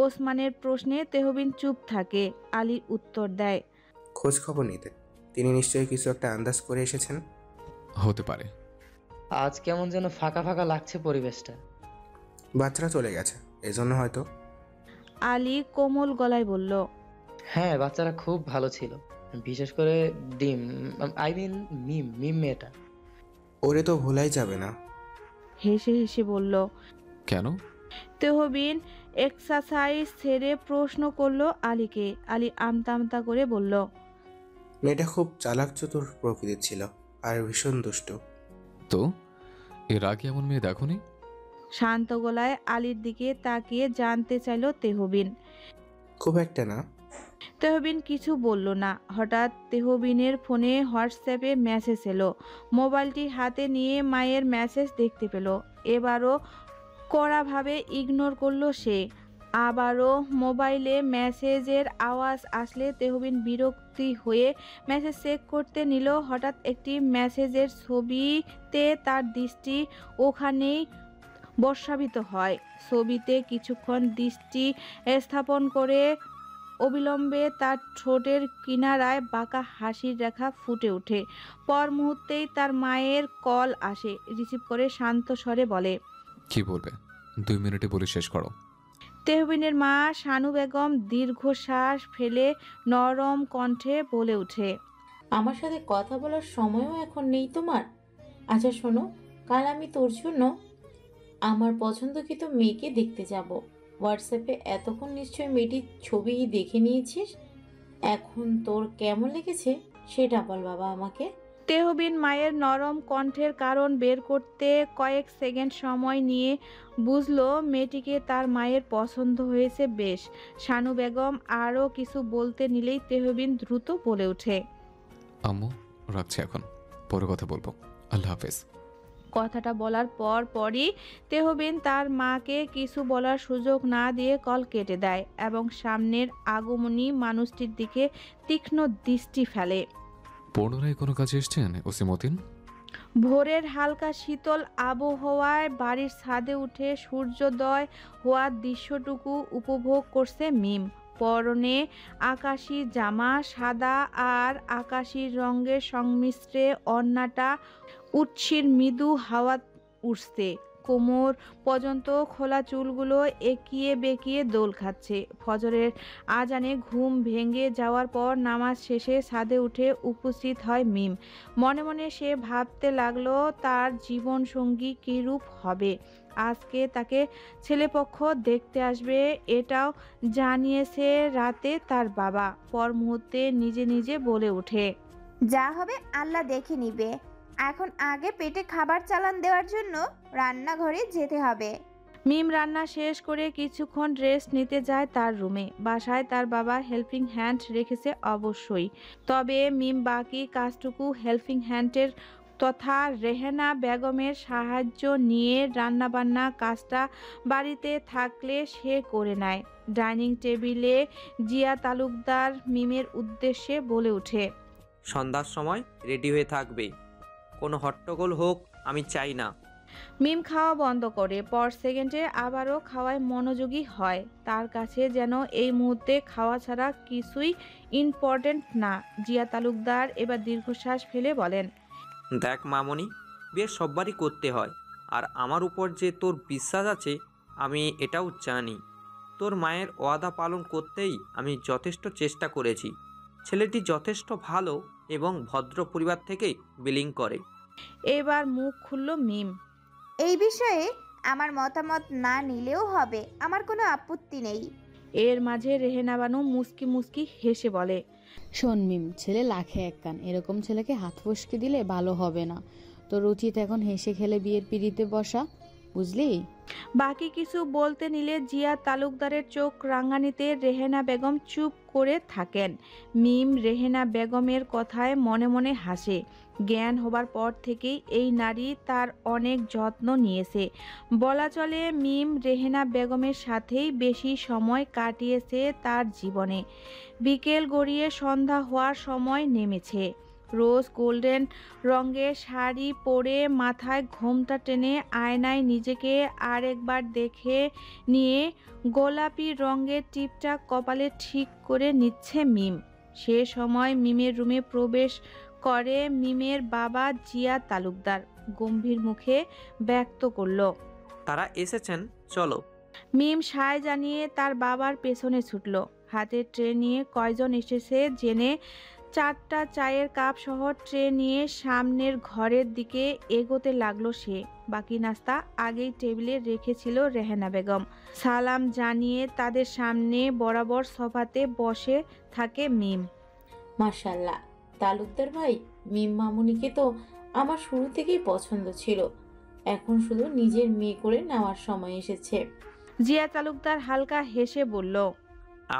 ওসমানের প্রশ্নে তেহবিন চুপ থাকে। আলী উত্তর দেয়, খোঁজ খবর নিতে। তিনি নিশ্চয়ই কিছু একটা আন্দাজ করে এসেছেন। হতে পারে। আজ কেমন যেন ফাঁকা ফাঁকা লাগছে পরিবেশটা। বাচ্চারা চলে গেছে, এজন্য হয়তো। আলী কোমল গলায় বলল, হ্যাঁ, বাচ্চারা খুব ভালো ছিল, বিশেষ করে ডিম, মিম মিম মেয়েটা। ওরে তো ভোলাই যাবে না। হেসে হেসে বলল। কেন? তেহবিন এক্সারসাইজ ছেড়ে প্রশ্ন করলো আলীকে। আলী আমতা আমতা করে বলল, মেয়েটা খুব চালাক চতুর প্রকৃতির ছিল আর ভীষণ দুষ্ট। তো এর আগে এমন মেয়ে দেখোনি? শান্ত গলায় আলীর দিকে তাকিয়ে জানতে চাইল তেহবিন। খুব একটা না। তেহবিন কিছু বলল না। হঠাৎ তেহবিনের ফোনে হোয়াটসঅ্যাপে মেসেজ এলো। মোবাইলটি হাতে নিয়ে মায়ের মেসেজ দেখতে পেল। এবারও কড়াভাবে ইগনোর করলো সে। আবারও মোবাইলে মেসেজের আওয়াজ আসলে তেহবিন বিরক্তি হয়ে মেসেজ চেক করতে নিল। হঠাৎ একটি মেসেজের ছবিতে তার দৃষ্টি ওখানেই বর্ষাবিত হয়। ছবিতে কিছুক্ষণ দৃষ্টি স্থাপন করে অবিলম্বে তার ঠোঁটের কিনারায় বাঁকা হাসির রেখা ফুটে ওঠে। পর মুহূর্তেই তার মায়ের কল আসে। রিসিভ করে শান্ত স্বরে বলে, কি বলবে? 2 মিনিটে বলে শেষ করো। তেহবিনের মা শানু বেগম দীর্ঘশ্বাস ফেলে নরম কণ্ঠে বলে ওঠে, আমার সাথে কথা বলার সময়ও এখন নেই তোমার? আচ্ছা শোনো, কাল আমি তোর জন্য আমার পছন্দকৃত মেয়েকে দেখতে যাব। হোয়াটসঅ্যাপে এতক্ষণ নিশ্চয়ই মেয়েটির ছবি দেখে নিয়েছিস। এখন তোর কেমন লেগেছে সেটা বল বাবা আমাকে। তেহবিন মায়ের নরম কণ্ঠের কারণ বের করতে কয়েক সেকেন্ড সময় নিয়ে বুঝলো মেয়েটিকে তার মায়ের পছন্দ হয়েছে বেশ। শানু বেগম আরও কিছু বলতে নিলেই তেহবিন দ্রুত বলে ওঠে, আম্মু রাখছি, এখন পরে কথা বলবো, আল্লাহ হাফেজ। কথাটা বলার পরই তেহবিন তার মাকে কিছু বলার সুযোগ না দিয়ে কল কেটে দেয় এবং সামনের আগমনী মানুষটির দিকে তীক্ষ্ণ দৃষ্টি ফেলে। পুনরায় কোনো কাজে এসছেন ওসি মতিন? ভোরের হালকা শীতল আবহাওয়ায় বাড়ির ছাদে উঠে সূর্যোদয় হওয়ার দৃশ্যটুকু উপভোগ করছে মিম। পরনে আকাশি জামা, সাদা আর আকাশি রঙের সংমিশ্রে ওড়নাটা উচ্ছির মৃদু হাওয়া উঠছে। কোমর পর্যন্ত খোলা চুলগুলো একিয়ে বেঁকিয়ে দোল খাচ্ছে। ফজরের আজানে ঘুম ভেঙে যাওয়ার পর নামাজ শেষে ছাদে উঠে উপস্থিত হয় মিম। মনে মনে সে ভাবতে লাগলো তার জীবনসঙ্গী কীরূপ হবে। আজকে তাকে ছেলেপক্ষ দেখতে আসবে, এটাও জানিয়েছে রাতে তার বাবা। পর মুহূর্তে নিজে নিজে বলে ওঠে, যা হবে আল্লাহ দেখে নিবে। এখন আগে পেটে খাবার চালান দেওয়ার জন্য রান্নাঘরে যেতে হবে। মিম রান্না শেষ করে কিছুক্ষণ রেস্ট নিতে যায় তার রুমে। বাসায় তার বাবা হেল্পিং হ্যান্ড রেখেছে অবশ্যই, তবে মিম বাকি কাজটুকু হেল্পিং হ্যান্ডের তথা রেহেনা বেগমের সাহায্য নিয়ে রান্নাবান্না কাজটা বাড়িতে থাকলে সে করে নেয়। ডাইনিং টেবিলে জিয়া তালুকদার মিমের উদ্দেশ্যে বলে ওঠে, সন্ধ্যার সময় রেডি হয়ে থাকবে, কোনো হট্টগোল হোক আমি চাই না। মিম খাওয়া বন্ধ করে পর সেকেন্ডে আবারও খাওয়ায় মনোযোগী হয়। তার কাছে যেন এই মুহূর্তে খাওয়া ছাড়া কিছুই ইম্পর্টেন্ট না। জিয়া তালুকদার এবার দীর্ঘশ্বাস ফেলে বলেন, দেখ মামনি, বিয়ে সববারই করতে হয়, আর আমার উপর যে তোর বিশ্বাস আছে আমি এটাও জানি। তোর মায়ের ওয়াদা পালন করতেই আমি যথেষ্ট চেষ্টা করেছি। ছেলেটি যথেষ্ট ভালো এবং ভদ্র পরিবার থেকে বিলিং করে। এবার মুখ খুলল মিম। এই বিষয়ে আমার মতামত না নিলেও হবে, আমার কোনো আপত্তি নেই। এর মাঝে রেহেনা বানু মুস্কি মুস্কি হেসে বলে, শোন মিম, ছেলে লাখে এক কান, এরকম ছেলেকে হাত ফসকে দিলে ভালো হবে না। তোর উচিত এখন হেসে খেলে বিয়ের পিড়িতে বসা, বুঝলি? বাকি কিছু বলতে নিলে জিয়া তালুকদারের চোখ রাঙানিতে রেহেনা বেগম চুপ করে থাকেন। মিম রেহেনা বেগমের কথায় মনে মনে হাসে। জ্ঞান হবার পর থেকেই এই নারী তার অনেক যত্ন নিয়েছে। বলা চলে মিম রেহেনা বেগমের সাথেই বেশি সময় কাটিয়েছে তার জীবনে। বিকেল গড়িয়ে সন্ধ্যা হওয়ার সময় নেমেছে। রোজ গোল্ডেন রঙের শাড়ি পরে মাথায় ঘোমটা টেনে আয়নায় নিজেকে আরেকবার দেখে নিয়ে গোলাপি রঙের টিপটা কপালে ঠিক করে নিচ্ছে মিম। সে সময় মিমের রুমে প্রবেশ করে মিমের বাবা জিয়া তালুকদার। গম্ভীর মুখে ব্যক্ত করল, তারা এসেছেন, চলো। মিম সায় জানিয়ে তার বাবার পেছনে ছুটল। হাতে ট্রে নিয়ে কয়জন এসেছে জেনে 4টা চায়ের কাপ সহ ট্রে নিয়ে সামনের ঘরের দিকে এগোতে লাগলো সে। বাকি নাস্তা আগেই টেবিলে রেখেছিল রেহেনা বেগম। সালাম জানিয়ে তাদের সামনে বরাবর সোফাতে বসে থাকে মিম। মাশাল্লাহ তালুকদার ভাই, মিম মামুনিকে তো আমার শুরু থেকেই পছন্দ ছিল, এখন শুধু নিজের মেয়ে করে নেওয়ার সময় এসেছে। জিয়া তালুকদার হালকা হেসে বলল,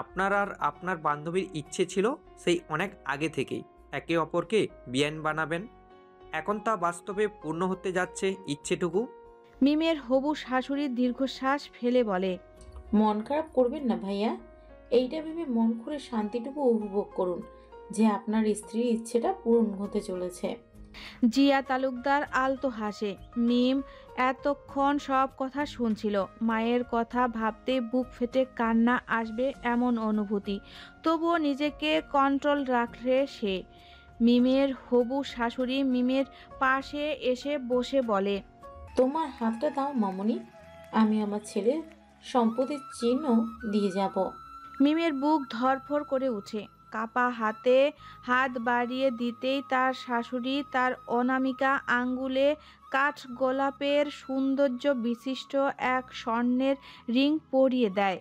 আপনার আর আপনার বান্ধবীর ইচ্ছে ছিল সেই অনেক আগে থেকেই একে অপরকে বিয়ান বানাবেন, এখন তা বাস্তবে পূর্ণ হতে যাচ্ছে ইচ্ছেটুকু। মিমের হবু শাশুড়ি দীর্ঘশ্বাস ফেলে বলে, মন খারাপ করবেন না ভাইয়া, এইটা ভেবে মন খুলে শান্তিটুকু উপভোগ করুন যে আপনার স্ত্রীর ইচ্ছেটা পূরণ হতে চলেছে। জিয়া তালুকদার আলতো হাসে। মিম এতক্ষণ সব কথা শুনছিল। মায়ের কথা ভাবতে বুক ফেটে কান্না আসবে এমন অনুভূতি, তবুও নিজেকে কন্ট্রোল রাখে সে। মিমের হবু শাশুড়ি মিমের পাশে এসে বসে বলে, তোমার হাতটা দাও মামুনি, আমি আমার ছেলের সম্পত্তির চিহ্ন দিয়ে যাব। মিমের বুক ধরফর করে উঠে। কাপা হাতে হাত বাড়িয়ে দিতেই তার শাশুড়ি তার অনামিকা আঙ্গুলে কাঠ গোলাপের সৌন্দর্য বিশিষ্ট এক স্বর্ণের রিং পরিয়ে দেয়।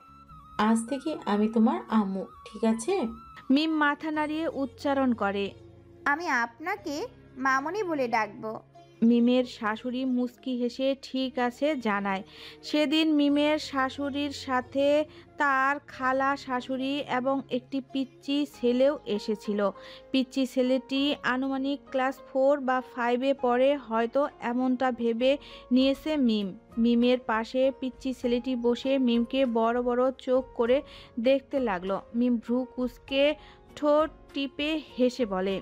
আজ থেকে আমি তোমার আম্মু, ঠিক আছে? মিম মাথা নাড়িয়ে উচ্চারণ করে, আমি আপনাকে মামনি বলে ডাকবো। মিমের শাশুড়ি মুচকি হেসে ঠিক আছে জানায়। সেদিন মিমের শাশুড়ির সাথে তার খালা শাশুড়ি এবং একটি পিচ্চি ছেলেও এসেছিল। পিচ্চি ছেলেটি আনুমানিক ক্লাস 4 বা 5-এ পড়ে হয়তো, এমনটা ভেবে নিয়েছে মিম। মিমের পাশে পিচ্চি ছেলেটি বসে মিমকে বড় বড় চোখ করে দেখতে লাগলো। মিম ভ্রু কুঁচকে ঠোঁট টিপে হেসে বলে,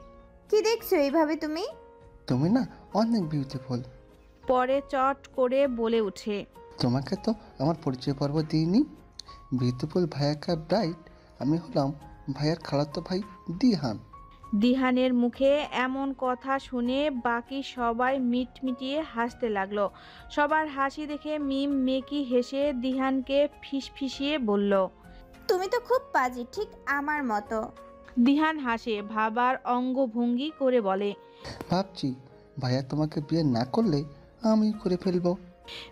কি দেখছো এইভাবে তুমি? তুমি না অনেক বিউটিফুল। পরে চট করে বলে উঠে, তোমাকে তো আমার পরিচয় পর্ব দিইনি। বিউটিফুল ভাইয়াকা ব্রাইট আমি হলাম ভাইয়ার খালাতো ভাই দিহান। দিহানের মুখে এমন কথা শুনে বাকি সবাই মিটমিটিয়ে হাসতে লাগলো। সবার হাসি দেখে মিম মেকি হেসে দিহানকে ফিসফিসিয়ে বলল, তুমি তো খুব পাজি, ঠিক আমার মতো। দিহান হাসে, ভাবার অঙ্গভঙ্গি করে বলে, ভাবছি ভাইয়া তোমাকে বিয়ে না করলে আমি করে ফেলবো।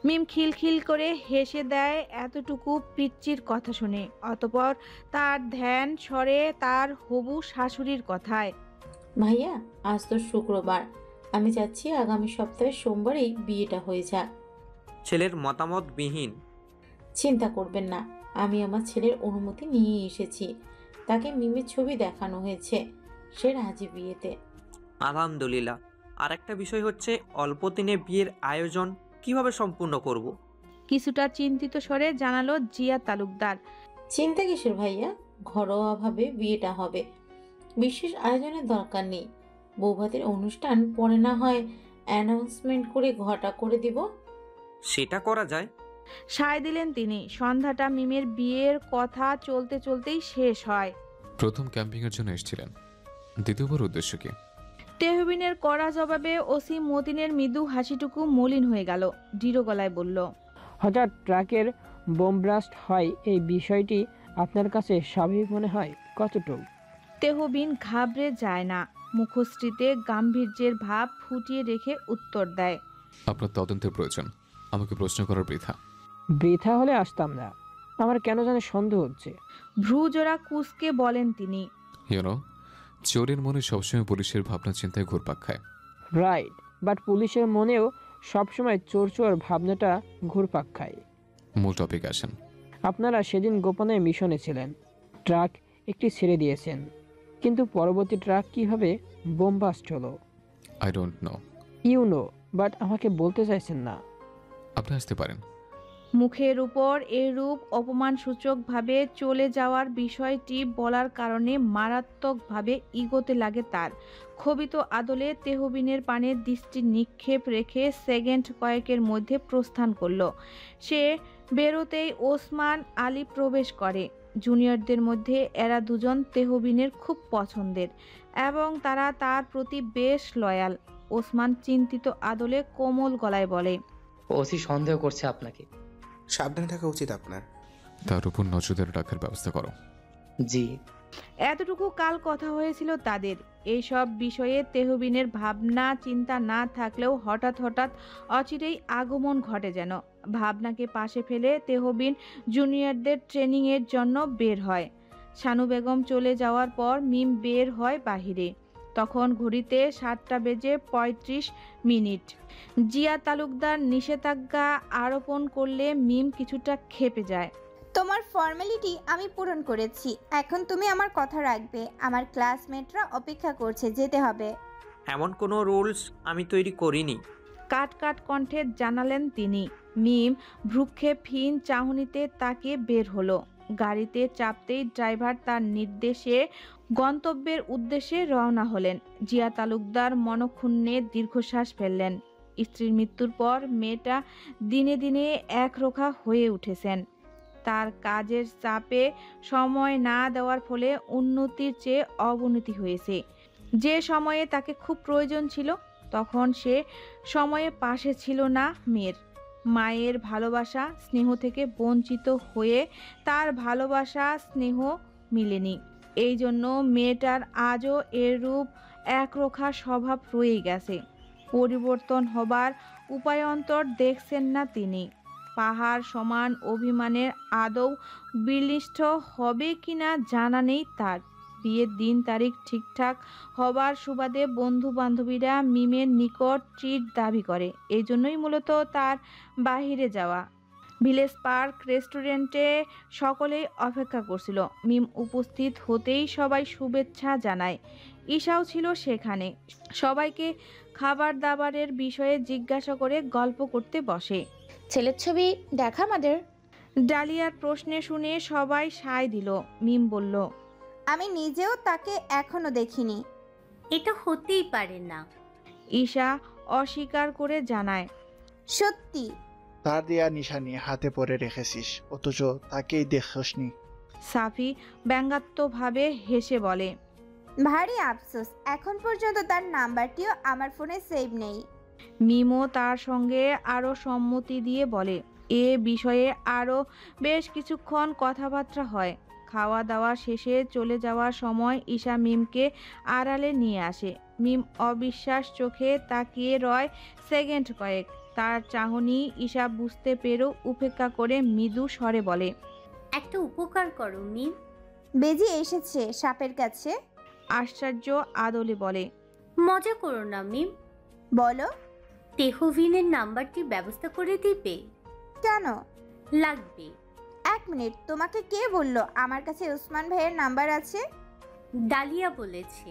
মিম খিলখিল করে হেসে দেয় এতটুকু পিচ্চির কথা শুনে। অতপর তার ধ্যান সরে তার হবু শাশুড়ির কথায়। ভাইয়া, আজ তো শুক্রবার, আমি চাচ্ছি আগামী সপ্তাহে সোমবারেই বিয়েটা হয়ে যাক। ছেলের মতামত বিহীন। চিন্তা করবেন না, আমি আমার ছেলের অনুমতি নিয়ে এসেছি। তাকে মিমের ছবি দেখানো হয়েছে, সে রাজি বিয়েতে। আলহামদুলিল্লাহ। আর একটা বিষয় হচ্ছে, অল্প দিনে বিয়ের আয়োজন কিভাবে সম্পূর্ণ করব। কিছুটা চিন্তিত স্বরে জানালো জিয়া তালুকদার। চিন্তা কিসের ভাইয়া, ঘরোয়াভাবে বিয়েটা হবে, বিশেষ আয়োজনের দরকার নেই। বৌভাতের অনুষ্ঠান পরে না হয় অ্যানাউন্সমেন্ট করে ঘটা করে দিব। সেটা করা যায়। সায় দিলেন তিনি। সন্ধ্যাটা মিমের বিয়ের কথা চলতে চলতেই শেষ হয়। প্রথম ক্যাম্পিংয়ের জন্য এসেছিলেন, দ্বিতীয়বার উদ্দেশ্য কি? তেহবিনের কড়া জবাবে ওসি মতিনের মৃদু হাসিটুকু মলিন হয়ে গেল। দৃঢ় গলায় বলল, হঠাৎ ট্রাকের বোম ব্লাস্ট হয়, এই বিষয়টি আপনার কাছে স্বাভাবিক মনে হয় কতটুকু? তেহবিন ঘাবড়ে যায় না, মুখশ্রীতে গাম্ভীর্যের ভাব ফুটিয়ে রেখে উত্তর দেয়, আপনার তদন্তের প্রয়োজন, আমাকে প্রশ্ন করার বৃথা। বৃথা হলে আসতাম না, আমার কেন জানে সন্দেহ হচ্ছে। ভ্রুজোড়া কুঁচকে বলেন তিনি। ইউনো, চোরের মনে সবসময় পুলিশের ভাবনা চিন্তায় ঘুরপাক খায়। রাইট, বাট পুলিশের মনেও সবসময় চোর চোর ভাবনাটা ঘুরপাক খায়। মূল টপিক আসেন। আপনারা সেদিন গোপনে মিশনে ছিলেন, ট্রাক একটি ছেড়ে দিয়েছেন, কিন্তু পরবর্তী ট্রাক কিভাবে বোম ব্লাস্ট হলো? I don't know. You know, but আমাকে বলতে চাইছেন না। আপনি আসতে পারেন। মুখের উপর এরূপ অপমানসূচকভাবে চলে যাওয়ার বিষয়টি বলার কারণে মারাত্মকভাবে ইগোতে লাগে তার। ক্ষোভিত আদলে তেহবিনের পানে দৃষ্টি নিক্ষেপ রেখে সেকেন্ড কয়েকের মধ্যে প্রস্থান করল। সে বেরোতেই ওসমান আলী প্রবেশ করে। জুনিয়রদের মধ্যে এরা দুজন তেহবিনের খুব পছন্দের এবং তারা তার প্রতি বেশ লয়াল। ওসমান চিন্তিত আদলে কোমল গলায় বলে, ওসি সন্দেহ করছে আপনাকে। সাবধানে থাকা উচিত আপনার। তার উপর নজরদারি রাখার ব্যবস্থা করো। জি। এতটুকু কাল কথা হয়েছিল তাদের। এইসব বিষয়ে তেহবিনের ভাবনা চিন্তা না থাকলেও হঠাৎ হঠাৎ অচিরেই আগমন ঘটে যেন। ভাবনাকে পাশে ফেলে তেহবিন জুনিয়রদের ট্রেনিংয়ের জন্য বের হয়। শানু বেগম চলে যাওয়ার পর মিম বের হয় বাহিরে। তখন ঘড়িতে 7:35। জিয়া তালুকদার নিষেধাজ্ঞা আরোপণ করলে মিম কিছুটা ক্ষেপে যায়। তোমার ফর্মালিটি আমি পূরণ করেছি, এখন তুমি আমার কথা রাখবে। আমার ক্লাসমেটরা অপেক্ষা করছে, যেতে হবে। এমন কোনো রুলস আমি তৈরি করিনি। কাট কাট কণ্ঠে জানালেন তিনি। মিম ভ্রুক্ষেপহীন চাহনিতে তাকে বের হলো। গাড়িতে চাপতেই ড্রাইভার তার নির্দেশে গন্তব্যের উদ্দেশ্যে রওনা হলেন। জিয়া তালুকদার মনক্ষুণ্ণে দীর্ঘশ্বাস ফেললেন। স্ত্রীর মৃত্যুর পর মেয়েটা দিনে দিনে একরোখা হয়ে উঠেছেন। তার কাজের চাপে সময় না দেওয়ার ফলে উন্নতির চেয়ে অবনতি হয়েছে। যে সময়ে তাকে খুব প্রয়োজন ছিল তখন সে সময়ে পাশে ছিল না মেয়ের। মায়ের ভালোবাসা স্নেহ থেকে বঞ্চিত হয়ে তার ভালোবাসা স্নেহ মিলেনি। এই জন্য মেয়েটার আজও এরূপ একরোখা স্বভাব রয়ে গেছে। পরিবর্তন হবার উপায়ন্তর দেখছেন না তিনি। পাহাড় সমান অভিমানের আদৌ বিলিষ্ট হবে কিনা জানা নেই তার। বিয়ের দিন তারিখ ঠিকঠাক হবার সুবাদে বন্ধু বান্ধবীরা মিমের নিকট ট্রিট দাবি করে। এই জন্যই মূলত তার বাহিরে যাওয়া। ভিলেজ পার্ক রেস্টুরেন্টে সকলেই অপেক্ষা করছিল। মিম উপস্থিত হতেই সবাই শুভেচ্ছা জানায়। ঈশাও ছিল সেখানে। সবাইকে খাবার দাবারের বিষয়ে জিজ্ঞাসা করে গল্প করতে বসে। ছেলের ছবি দেখা আমাদের? ডালিয়ার প্রশ্নে শুনে সবাই সায় দিল। মিম বলল, আমি নিজেও তাকে এখনো দেখিনি। এটা হতেই পারে না। ঈশা অস্বীকার করে জানায়, সত্যি। তার দেয়া নিশানি হাতে পরে রেখেছিস, অথচ তাকেই দেখছনি। সাফি ব্যঙ্গাত্মকভাবে হেসে বলে, ভারী আফসোস, এখন পর্যন্ত তার নাম্বারটিও আমার ফোনে সেভ নেই। মিমও তার সঙ্গে আরও সম্মতি দিয়ে বলে। এ বিষয়ে আরও বেশ কিছুক্ষণ কথাবার্তা হয়। খাওয়া দাওয়া শেষে চলে যাওয়ার সময় ঈশা মিমকে আড়ালে নিয়ে আসে। মিম অবিশ্বাস চোখে তাকিয়ে রয় সেকেন্ড কয়েক। তার চাহনি ঈশা বুঝতে পেরেও উপেক্ষা করে মৃদু স্বরে বলে, একটা উপকার করো মিম। বেজি এসেছে সাপের কাছে। আশ্চর্য আদলে বলে, মজা করো না মিম। বলো। তেহবিনের নাম্বারটি ব্যবস্থা করে দিবে? কেন লাগবে। 1 মিনিট, তোমাকে কে বললো আমার কাছে ওসমান ভাইয়ের নাম্বার আছে? ডালিয়া বলেছে।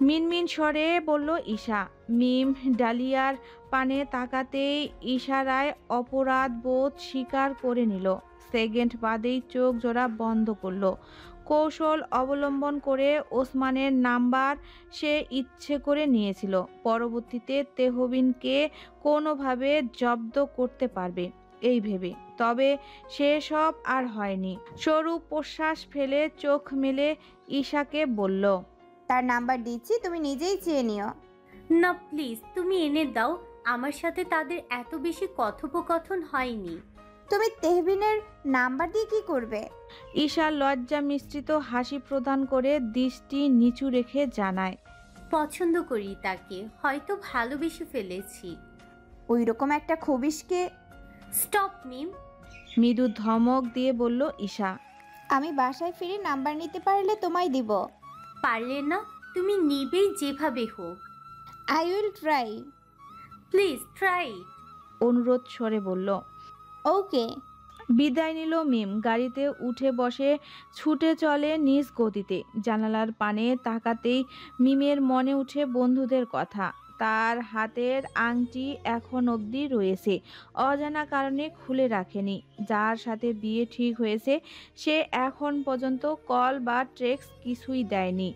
মিনমিন স্বরে বলল ঈশা। মিম ডালিয়ার পানে তাকাতেই ইশারায় অপরাধ বোধ স্বীকার করে নিল। সেকেন্ড বাদেই চোখ জোড়া বন্ধ করলো। কৌশল অবলম্বন করে ওসমানের নাম্বার সে ইচ্ছে করে নিয়েছিল, পরবর্তীতে তেহবিনকে কোনোভাবে জব্দ করতে পারবে এই ভেবে। তবে সেসব আর হয়নি। সরু প্রশ্বাস ফেলে চোখ মেলে ঈশাকে বলল, তার নাম্বার দিচ্ছি, তুমি নিজেই চেয়ে নিও। না প্লিজ, তুমি এনে দাও। আমার সাথে তাদের এত বেশি কথোপকথন হয়নি। তুমি তেহবিনের নাম্বার দিয়ে কি করবে? ঈশা লজ্জা মিশ্রিত হাসি প্রদান করে দৃষ্টি নিচু রেখে জানায়, পছন্দ করি তাকে, হয়তো ভালোবেসে ফেলেছি। ওই রকম একটা খবিশকে। স্টপ মিম। মৃদু ধমক দিয়ে বলল ঈশা। আমি বাসায় ফিরে নাম্বার নিতে পারলে তোমায় দিব। পারলে না, তুমি নিবেই যেভাবে হোক। I will try. Please try. অনুরোধ স্বরে বলল। ওকে। বিদায় নিল মিম। গাড়িতে উঠে বসে ছুটে চলে নিজ গতিতে। জানালার পানে তাকাতেই মিমের মনে উঠে বন্ধুদের কথা। তার হাতের আংটি এখন অবধি রয়েছে, অজানা কারণে খুলে রাখেনি। যার সাথে বিয়ে ঠিক হয়েছে সে এখন পর্যন্ত কল বা টেক্সট কিছুই দেয়নি।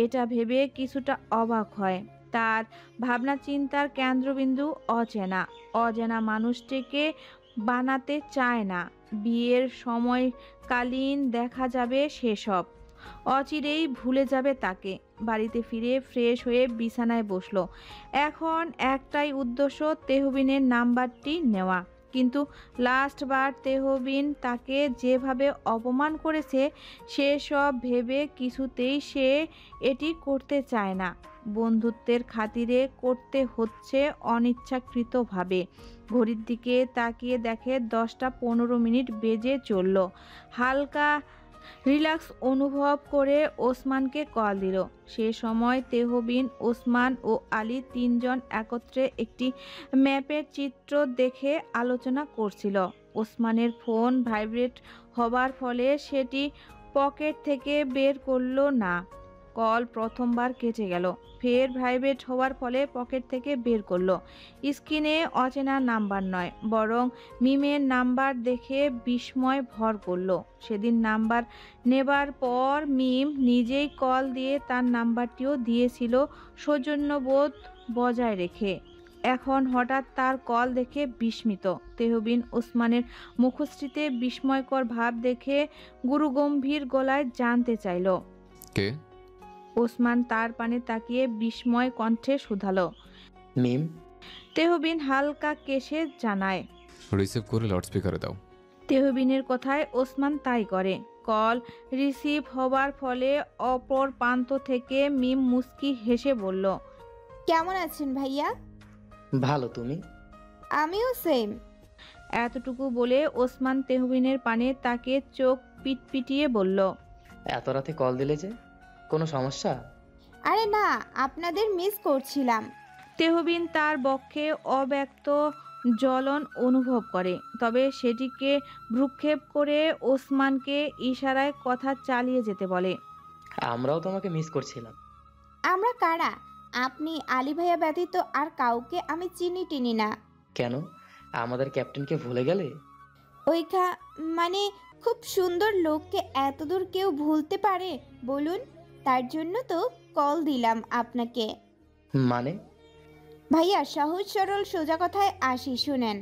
এটা ভেবে কিছুটা অবাক হয়। তার ভাবনা চিন্তার কেন্দ্রবিন্দু অচেনা। অজানা মানুষটিকে বানাতে চায় না। বিয়ের সময়কালীন দেখা যাবে সেসব, অচিরেই ভুলে যাবে তাকে। বাড়িতে ফিরে ফ্রেশ হয়ে বিছানায় বসলো। এখন একটাই উদ্দেশ্য, তেহবিনের নাম্বারটি নেওয়া। কিন্তু লাস্টবার তেহবিন তাকে যেভাবে অপমান করেছে সেসব ভেবে কিছুতেই সে এটি করতে চায় না। বন্ধুত্বের খাতিরে করতে হচ্ছে অনিচ্ছাকৃতভাবে। ঘড়ির দিকে তাকিয়ে দেখে 10টা 15 বেজে চলল। হালকা রিল্যাক্স অনুভব করে ওসমানকে কল দিল। সে সময় তেহবিন, ওসমান ও আলী তিনজন একত্রে একটি ম্যাপের চিত্র দেখে আলোচনা করছিল। ওসমানের ফোন ভাইব্রেট হবার ফলে সেটি পকেট থেকে বের করলো না। কল প্রথমবার কেটে গেল, ফের ভাইব্রেট হওয়ার ফলে পকেট থেকে বের করলো। স্ক্রিনে অচেনা নাম্বার নয়, বরং মিমের নাম্বার দেখে বিস্ময় ভর করলো। সেদিন নাম্বার নেবার পর মিম নিজেই কল দিয়ে তার নাম্বারটিও দিয়েছিল সৌজন্যবোধ বজায় রেখে। এখন হঠাৎ তার কল দেখে বিস্মিত। তেহবিন ওসমানের মুখশ্রীতে বিস্ময়কর ভাব দেখে গুরুগম্ভীর গলায় জানতে চাইল, কে? ওসমান তার পানে তাকিয়ে বিস্ময় কণ্ঠে শুধালো, মিম। তেহবিন হালকা কেশে জানায়, রিসিভ করে লাউডস্পিকারে দাও। তেহবিনের কথায় ওসমান তাই করে। কল রিসিভ হবার ফলে অপর প্রান্ত থেকে মিম মুস্কি হেসে বলল, কেমন আছেন ভাইয়া? ভালো, তুমি? আমিও সেম। এতটুকু বলে ওসমান তেহবিনের পানে তাকে চোখ পিটপিটিয়ে বলল, এত রাতে কল দিলে যে, কোনো সমস্যা? আরে না, আপনাদের মিস করছিলাম। তেহবিন তার বক্ষে অব্যক্ত জ্বলন অনুভব করে, তবে সেটিকে ভ্রুক্ষেপ করে ওসমানকে ইশারায় কথা চালিয়ে যেতে বলে, আমরাও তোমাকে মিস করছিলাম। আমরা কারা? আপনি, আলী ভাইয়া ব্যতীত আর কাউকে আমি চিনি না। কেন, আমাদের ক্যাপ্টেনকে ভুলে গেলে? মানে খুব সুন্দর লোককে এতদূর কেউ ভুলতে পারে বলুন? তার জন্য তো কল দিলাম আপনাকে। মানে? ভাইয়া, সহজ সরল সোজা কথায় আসি, শুনেন।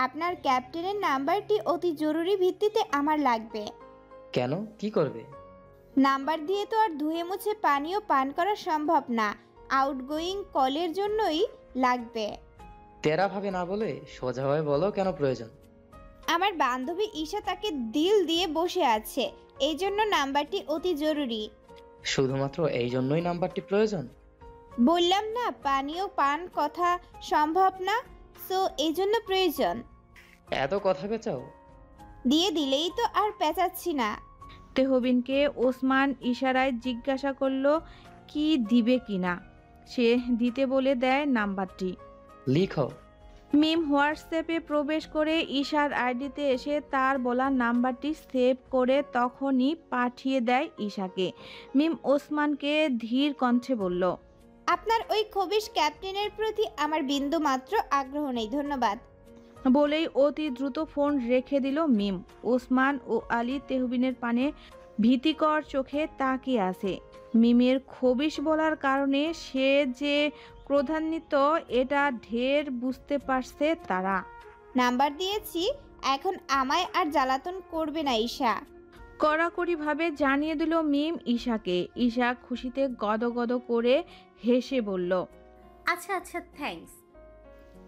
আপনার ক্যাপ্টেনের নাম্বারটি অতি জরুরি ভিত্তিতে আমার লাগবে। কেন, কি করবে? নাম্বার দিয়ে তো আর ধুয়ে মুছে পানিও পান করা সম্ভব না, আউটগোয়িং কলের জন্যই লাগবে। তেরা ভাবে না বলে সোজাভাবে বলো কেন প্রয়োজন। আমার বান্ধবী ঈশা তাকে দিল দিয়ে বসে আছে, এই জন্য নাম্বারটি অতি জরুরি। শুধুমাত্র এই জন্যই নাম্বারটি প্রয়োজন? বললাম না পানিও পান কথা সম্ভব না, সো এই জন্য প্রয়োজন। এত কথা পেঁচাও? দিয়ে দিলেই তো আর পেঁচাচ্ছি না। তেহবিনকে ওসমান ইশারায় জিজ্ঞাসা করলো কি দিবে কিনা। সে দিতে বলে দেয় নাম্বারটি। লিখো। মিম হোয়াটসঅ্যাপে প্রবেশ করে ঈশার আইডিতে এসে তার বলা নাম্বারটি সেভ করে তখনই পাঠিয়ে দেয় ঈশাকে। মিম ওসমানকে ধীর কণ্ঠে বলল, আপনার ওই খবিশ ক্যাপ্টেনের প্রতি আমার বিন্দু মাত্র আগ্রহ নেই, ধন্যবাদ। বলেই অতি দ্রুত ফোন রেখে দিল মিম। ওসমান ও আলী তেহবিনের পানে ভীতিকর চোখে তাকিয়ে আছে। মিমের খবিশ বলার কারণে সে যে ক্রোধান্বিত এটা ঢের বুঝতে পারছে তারা। নাম্বার দিয়েছি, এখন আমায় আর জ্বালাতন করবে না ঈশা, কড়াকড়িভাবে জানিয়ে দিল মিম ঈশাকে। ঈশা খুশিতে গদগদ করে হেসে বলল, আচ্ছা আচ্ছা, থ্যাঙ্কস।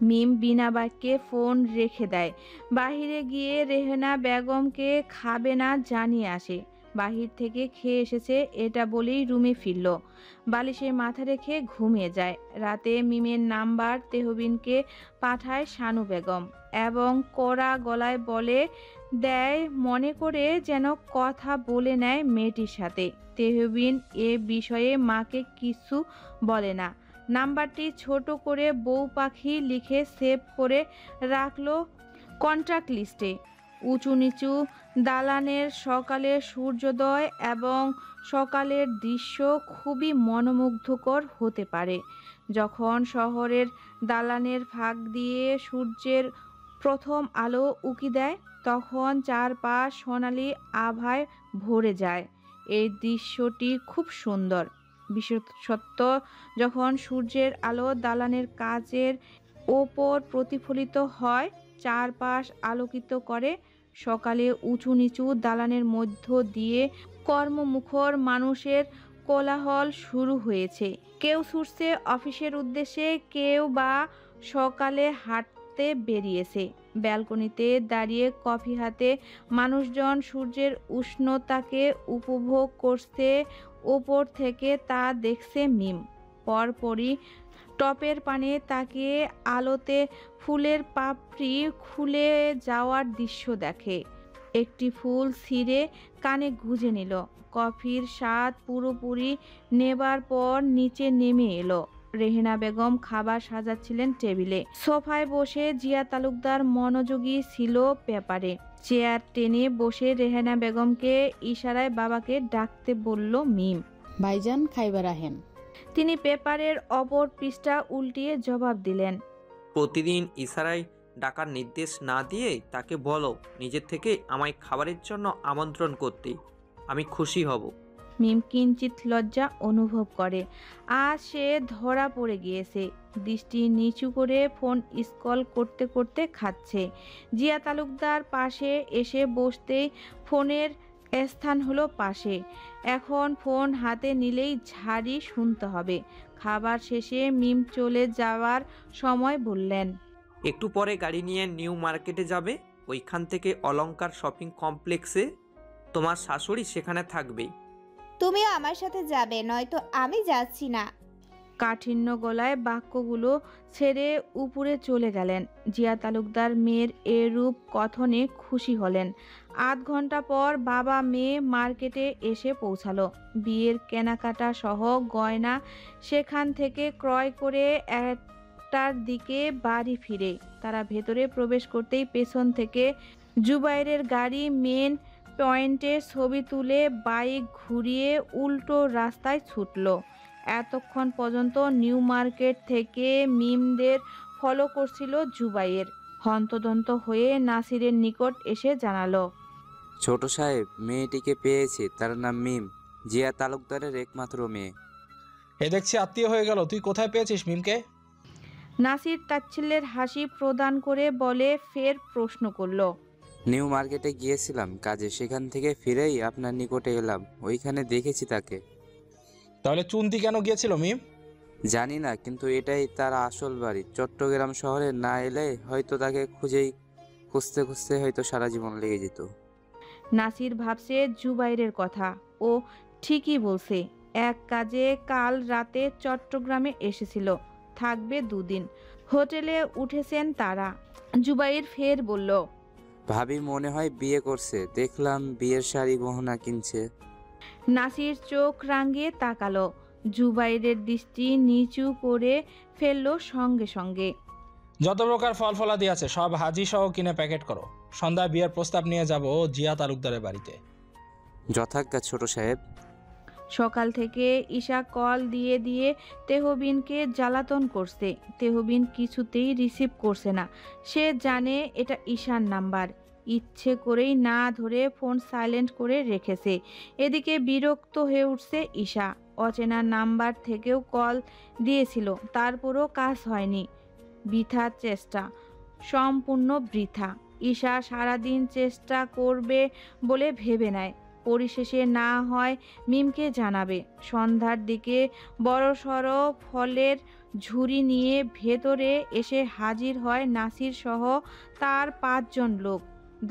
মিম বিনা বাক্যে ফোন রেখে দেয়। বাহিরে গিয়ে রেহেনা বেগমকে খাবে না জানিয়ে আসে। বাহির থেকে খেয়ে এসেছে এটা বলেই রুমে ফিরল। বালিশে মাথা রেখে ঘুমিয়ে যায়। রাতে মিমের নাম্বার তেহবিনকে পাঠায় শানু বেগম এবং কড়া গলায় বলে দেয় মনে করে যেন কথা বলে নেয় মেয়েটির সাথে। তেহবিন এ বিষয়ে মাকে কিছু বলে না। নাম্বারটি ছোট করে বউ পাখি লিখে সেভ করে রাখলো কন্ট্যাক্ট লিস্টে। উঁচু নিচু দালানের সকালের সূর্যোদয় এবং সকালের দৃশ্য খুবই মনোমুগ্ধকর হতে পারে। যখন শহরের দালানের ফাঁক দিয়ে সূর্যের প্রথম আলো উকি দেয় তখন চারপাশ সোনালি আভায় ভরে যায়। এই দৃশ্যটি খুব সুন্দর। বিশেষত যখন সূর্যের আলো দালানের কাচের ওপর প্রতিফলিত হয়, চারপাশ আলোকিত করে। সকালে উঁচু নিচু দালানের মধ্য দিয়ে কর্মমুখর মানুষের কোলাহল শুরু হয়েছে। কেউ ছুটছে অফিসের উদ্দেশ্যে, কেউ বা সকালে হাঁটতে বেরিয়েছে। ব্যালকনিতে দাঁড়িয়ে কফি হাতে মানুষজন সূর্যের উষ্ণতাকে উপভোগ করছে। ওপর থেকে তা দেখছে মিম। পরপরই টপের পানে তাকিয়ে আলোতে ফুলের পাপড়ি খুলে যাওয়ার দৃশ্য দেখে। একটি ফুল ছিঁড়ে কানে গুঁজে নিল। কফির স্বাদ পুরোপুরি নেবার পর নিচে নেমে এলো। রেহেনা বেগম খাবার সাজাচ্ছিলেন টেবিলে। সোফায় বসে জিয়া তালুকদার মনোযোগী ছিল পেপারে। চেয়ার টেনে বসে রেহেনা বেগমকে ইশারায় বাবাকে ডাকতে বলল মিম। ভাইজান খাইবার আহেন। তিনি পেপারের অপর পৃষ্ঠা উল্টিয়ে জবাব দিলেন, প্রতিদিন ইশারায় ডাকার নির্দেশ না দিয়ে তাকে বলো নিজের থেকে আমায় খাবারের জন্য আমন্ত্রণ করতে, আমি খুশি হব। মিম কিঞ্চিত লজ্জা অনুভব করে। আজ সে ধরা পড়ে গিয়েছে। দৃষ্টি নিচু করে ফোন স্ক্রল করতে করতে খাচ্ছে। জিয়া তালুকদার পাশে এসে বসতেই ফোনের স্থান হলো পাশে। এখন ফোন হাতে নিলেই ঝাড়ি শুনতে হবে। খাবার শেষে মিম চলে যাওয়ার সময় বললেন, একটু পরে গাড়ি নিয়ে নিউ মার্কেটে যাবে, ওইখান থেকে অলংকার শপিং কমপ্লেক্সে। তোমার শাশুড়ি সেখানে থাকবে। তুমিও আমার সাথে যাবে, নয়তো আমি যাচ্ছি না। কাঠিন্য গলায় বাক্যগুলো ছেড়ে উপরে চলে গেলেন। জিয়া তালুকদার মেয়ের এরূপ কথনে খুশি হলেন। আধ ঘন্টা পর বাবা মেয়ে মার্কেটে এসে পৌঁছালো। বিয়ের কেনাকাটা সহ গয়না সেখান থেকে ক্রয় করে একটার দিকে বাড়ি ফিরে। তারা ভেতরে প্রবেশ করতেই পেছন থেকে জুবাইরের গাড়ি মেন পয়েন্টে ছবি তুলে বাইক ঘুরিয়ে উল্টো রাস্তায় ছুটল। এতক্ষণ পর্যন্ত নিউ মার্কেট থেকে মিমদের ফলো করছিল জুবাইর। হন্তদন্ত হয়ে নাসিরের নিকট এসে জানালো, ছোট সাহেব, মেয়েটিকে পেয়েছি, তার নাম মিম, জিয়া তালুকদারের একমাত্র মেয়ে। এ দেখছি আত্মীয় হয়ে গেল। তুই কোথায় পেয়েছিস মিমকে? নাসির তাচ্ছিল্যের হাসি প্রদান করে বলে ফের প্রশ্ন করল, নিউ মার্কেটে গিয়েছিলাম কাজে, সেখান থেকে ফিরেই আপনার নিকটে এলাম। ওইখানে দেখেছি তাকে। তাহলে চুন্তি কেন গিয়েছিল মিম? জানি না, কিন্তু এটাই তার আসল বাড়ি। চট্টগ্রাম শহরে না এলে হয়তো তাকে খুঁজতে খুঁজতে হয়তো সারা জীবন লেগে যেত। নাসির ভাবছে জুবাইরের কথা। ও ঠিকই বলছে। এক কাজে কাল রাতে চট্টগ্রামে এসেছিল, থাকবে 2 দিন। হোটেলে উঠেছেন তারা। জুবাইর ফের বলল, ভাবি মনে হয় বিয়ে করছে, দেখলাম বিয়ের শাড়ি গহনা কিনছে। নাসির চোখ রাঙিয়ে তাকালো। জুবাইরের দৃষ্টি নিচু করে ফেলল সঙ্গে সঙ্গে। যত প্রকার ফল ফলাদি আছে সব হাজি সহ কিনে প্যাকেট করো। সন্ধ্যায় বিয়ের প্রস্তাব নিয়ে যাব জিয়া তালুকদারের বাড়িতে। যথাজ্ঞা ছোট সাহেব। সকাল থেকে ঈশা কল দিয়ে দিয়ে তেহবিনকে জ্বালাতন করছে। তেহবিন কিছুতেই রিসিভ করছে না। সে জানে এটা ঈশার নাম্বার। ইচ্ছে করেই না ধরে ফোন সাইলেন্ট করে রেখেছে। এদিকে বিরক্ত হয়ে উঠছে ঈশা। অচেনা নাম্বার থেকেও কল দিয়েছিল, তারপরও কাজ হয়নি। বৃথা চেষ্টা, সম্পূর্ণ বৃথা। ঈশা সারাদিন চেষ্টা করবে বলে ভেবে নেয়, পরিশেষে না হয় মিমকে জানাবে। সন্ধ্যার দিকে বড়সড় ফলের ঝুড়ি নিয়ে ভেতরে এসে হাজির হয় নাসির সহ তার 5 জন লোক।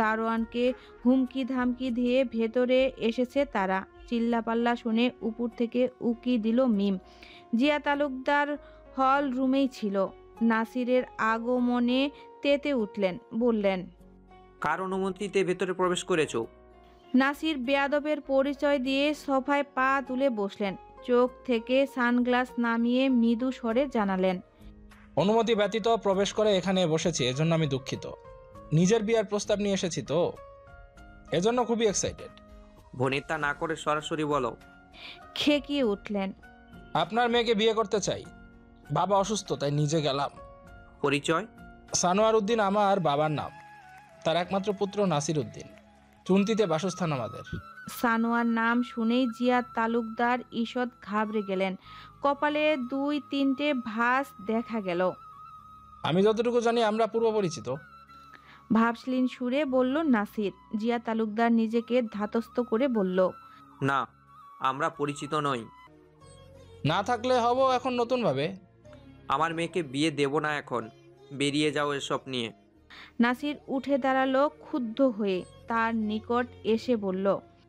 দারোয়ানকে হুমকি ধামকি দিয়ে ভেতরে এসেছে তারা। চিল্লাপাল্লা শুনে উপর থেকে উকি দিল মিম। জিয়া তালুকদার হল রুমেই ছিল। নাসিরের আগমনে তেতে উঠলেন, বললেন, কার অনুমতিতে ভেতরে প্রবেশ করেছো? নাসির বেয়াদবের পরিচয় দিয়ে সোফায় পা তুলে বসলেন। চোখ থেকে সানগ্লাস নামিয়ে মৃদু স্বরে জানালেন, অনুমতি ব্যতীত প্রবেশ করে এখানে বসেছি, এজন্য আমি দুঃখিত। নিজের বিয়ের প্রস্তাব নিয়ে এসেছি তো, এজন্য খুবই এক্সাইটেড। ভনিতা না করে সরাসরি বলো। খেকিয়ে উঠলেন, আপনার মেয়েকে বিয়ে করতে চাই। বাবা অসুস্থ, তাই নিজে গেলাম। পরিচয়? সানোয়ার উদ্দিন আমার বাবার নাম, তার একমাত্র পুত্র নাসির উদ্দিন। চুন্তিতে বাসস্থান আমাদের। সানোয়ার নাম শুনেই জিয়া তালুকদার ঈষৎ ঘাবড়ে গেলেন। কপালে 2-3টে ভাঁজ দেখা গেল। আমি যতটুকু জানি আমরা পূর্ব পরিচিত। ভাবসলীন সুরে বলল নাসির। জিয়া তালুকদার নিজেকে ধাতস্থ করে বলল, না, আমরা পরিচিত নই। না থাকলে হব এখন নতুন ভাবে। আমার মেয়েকে বিয়ে দেব না এখন, বেরিয়ে যাও এসব নিয়ে। নাসির উঠে দাঁড়ালো ক্ষুব্ধ হয়ে। তার নিকট এসে বলল,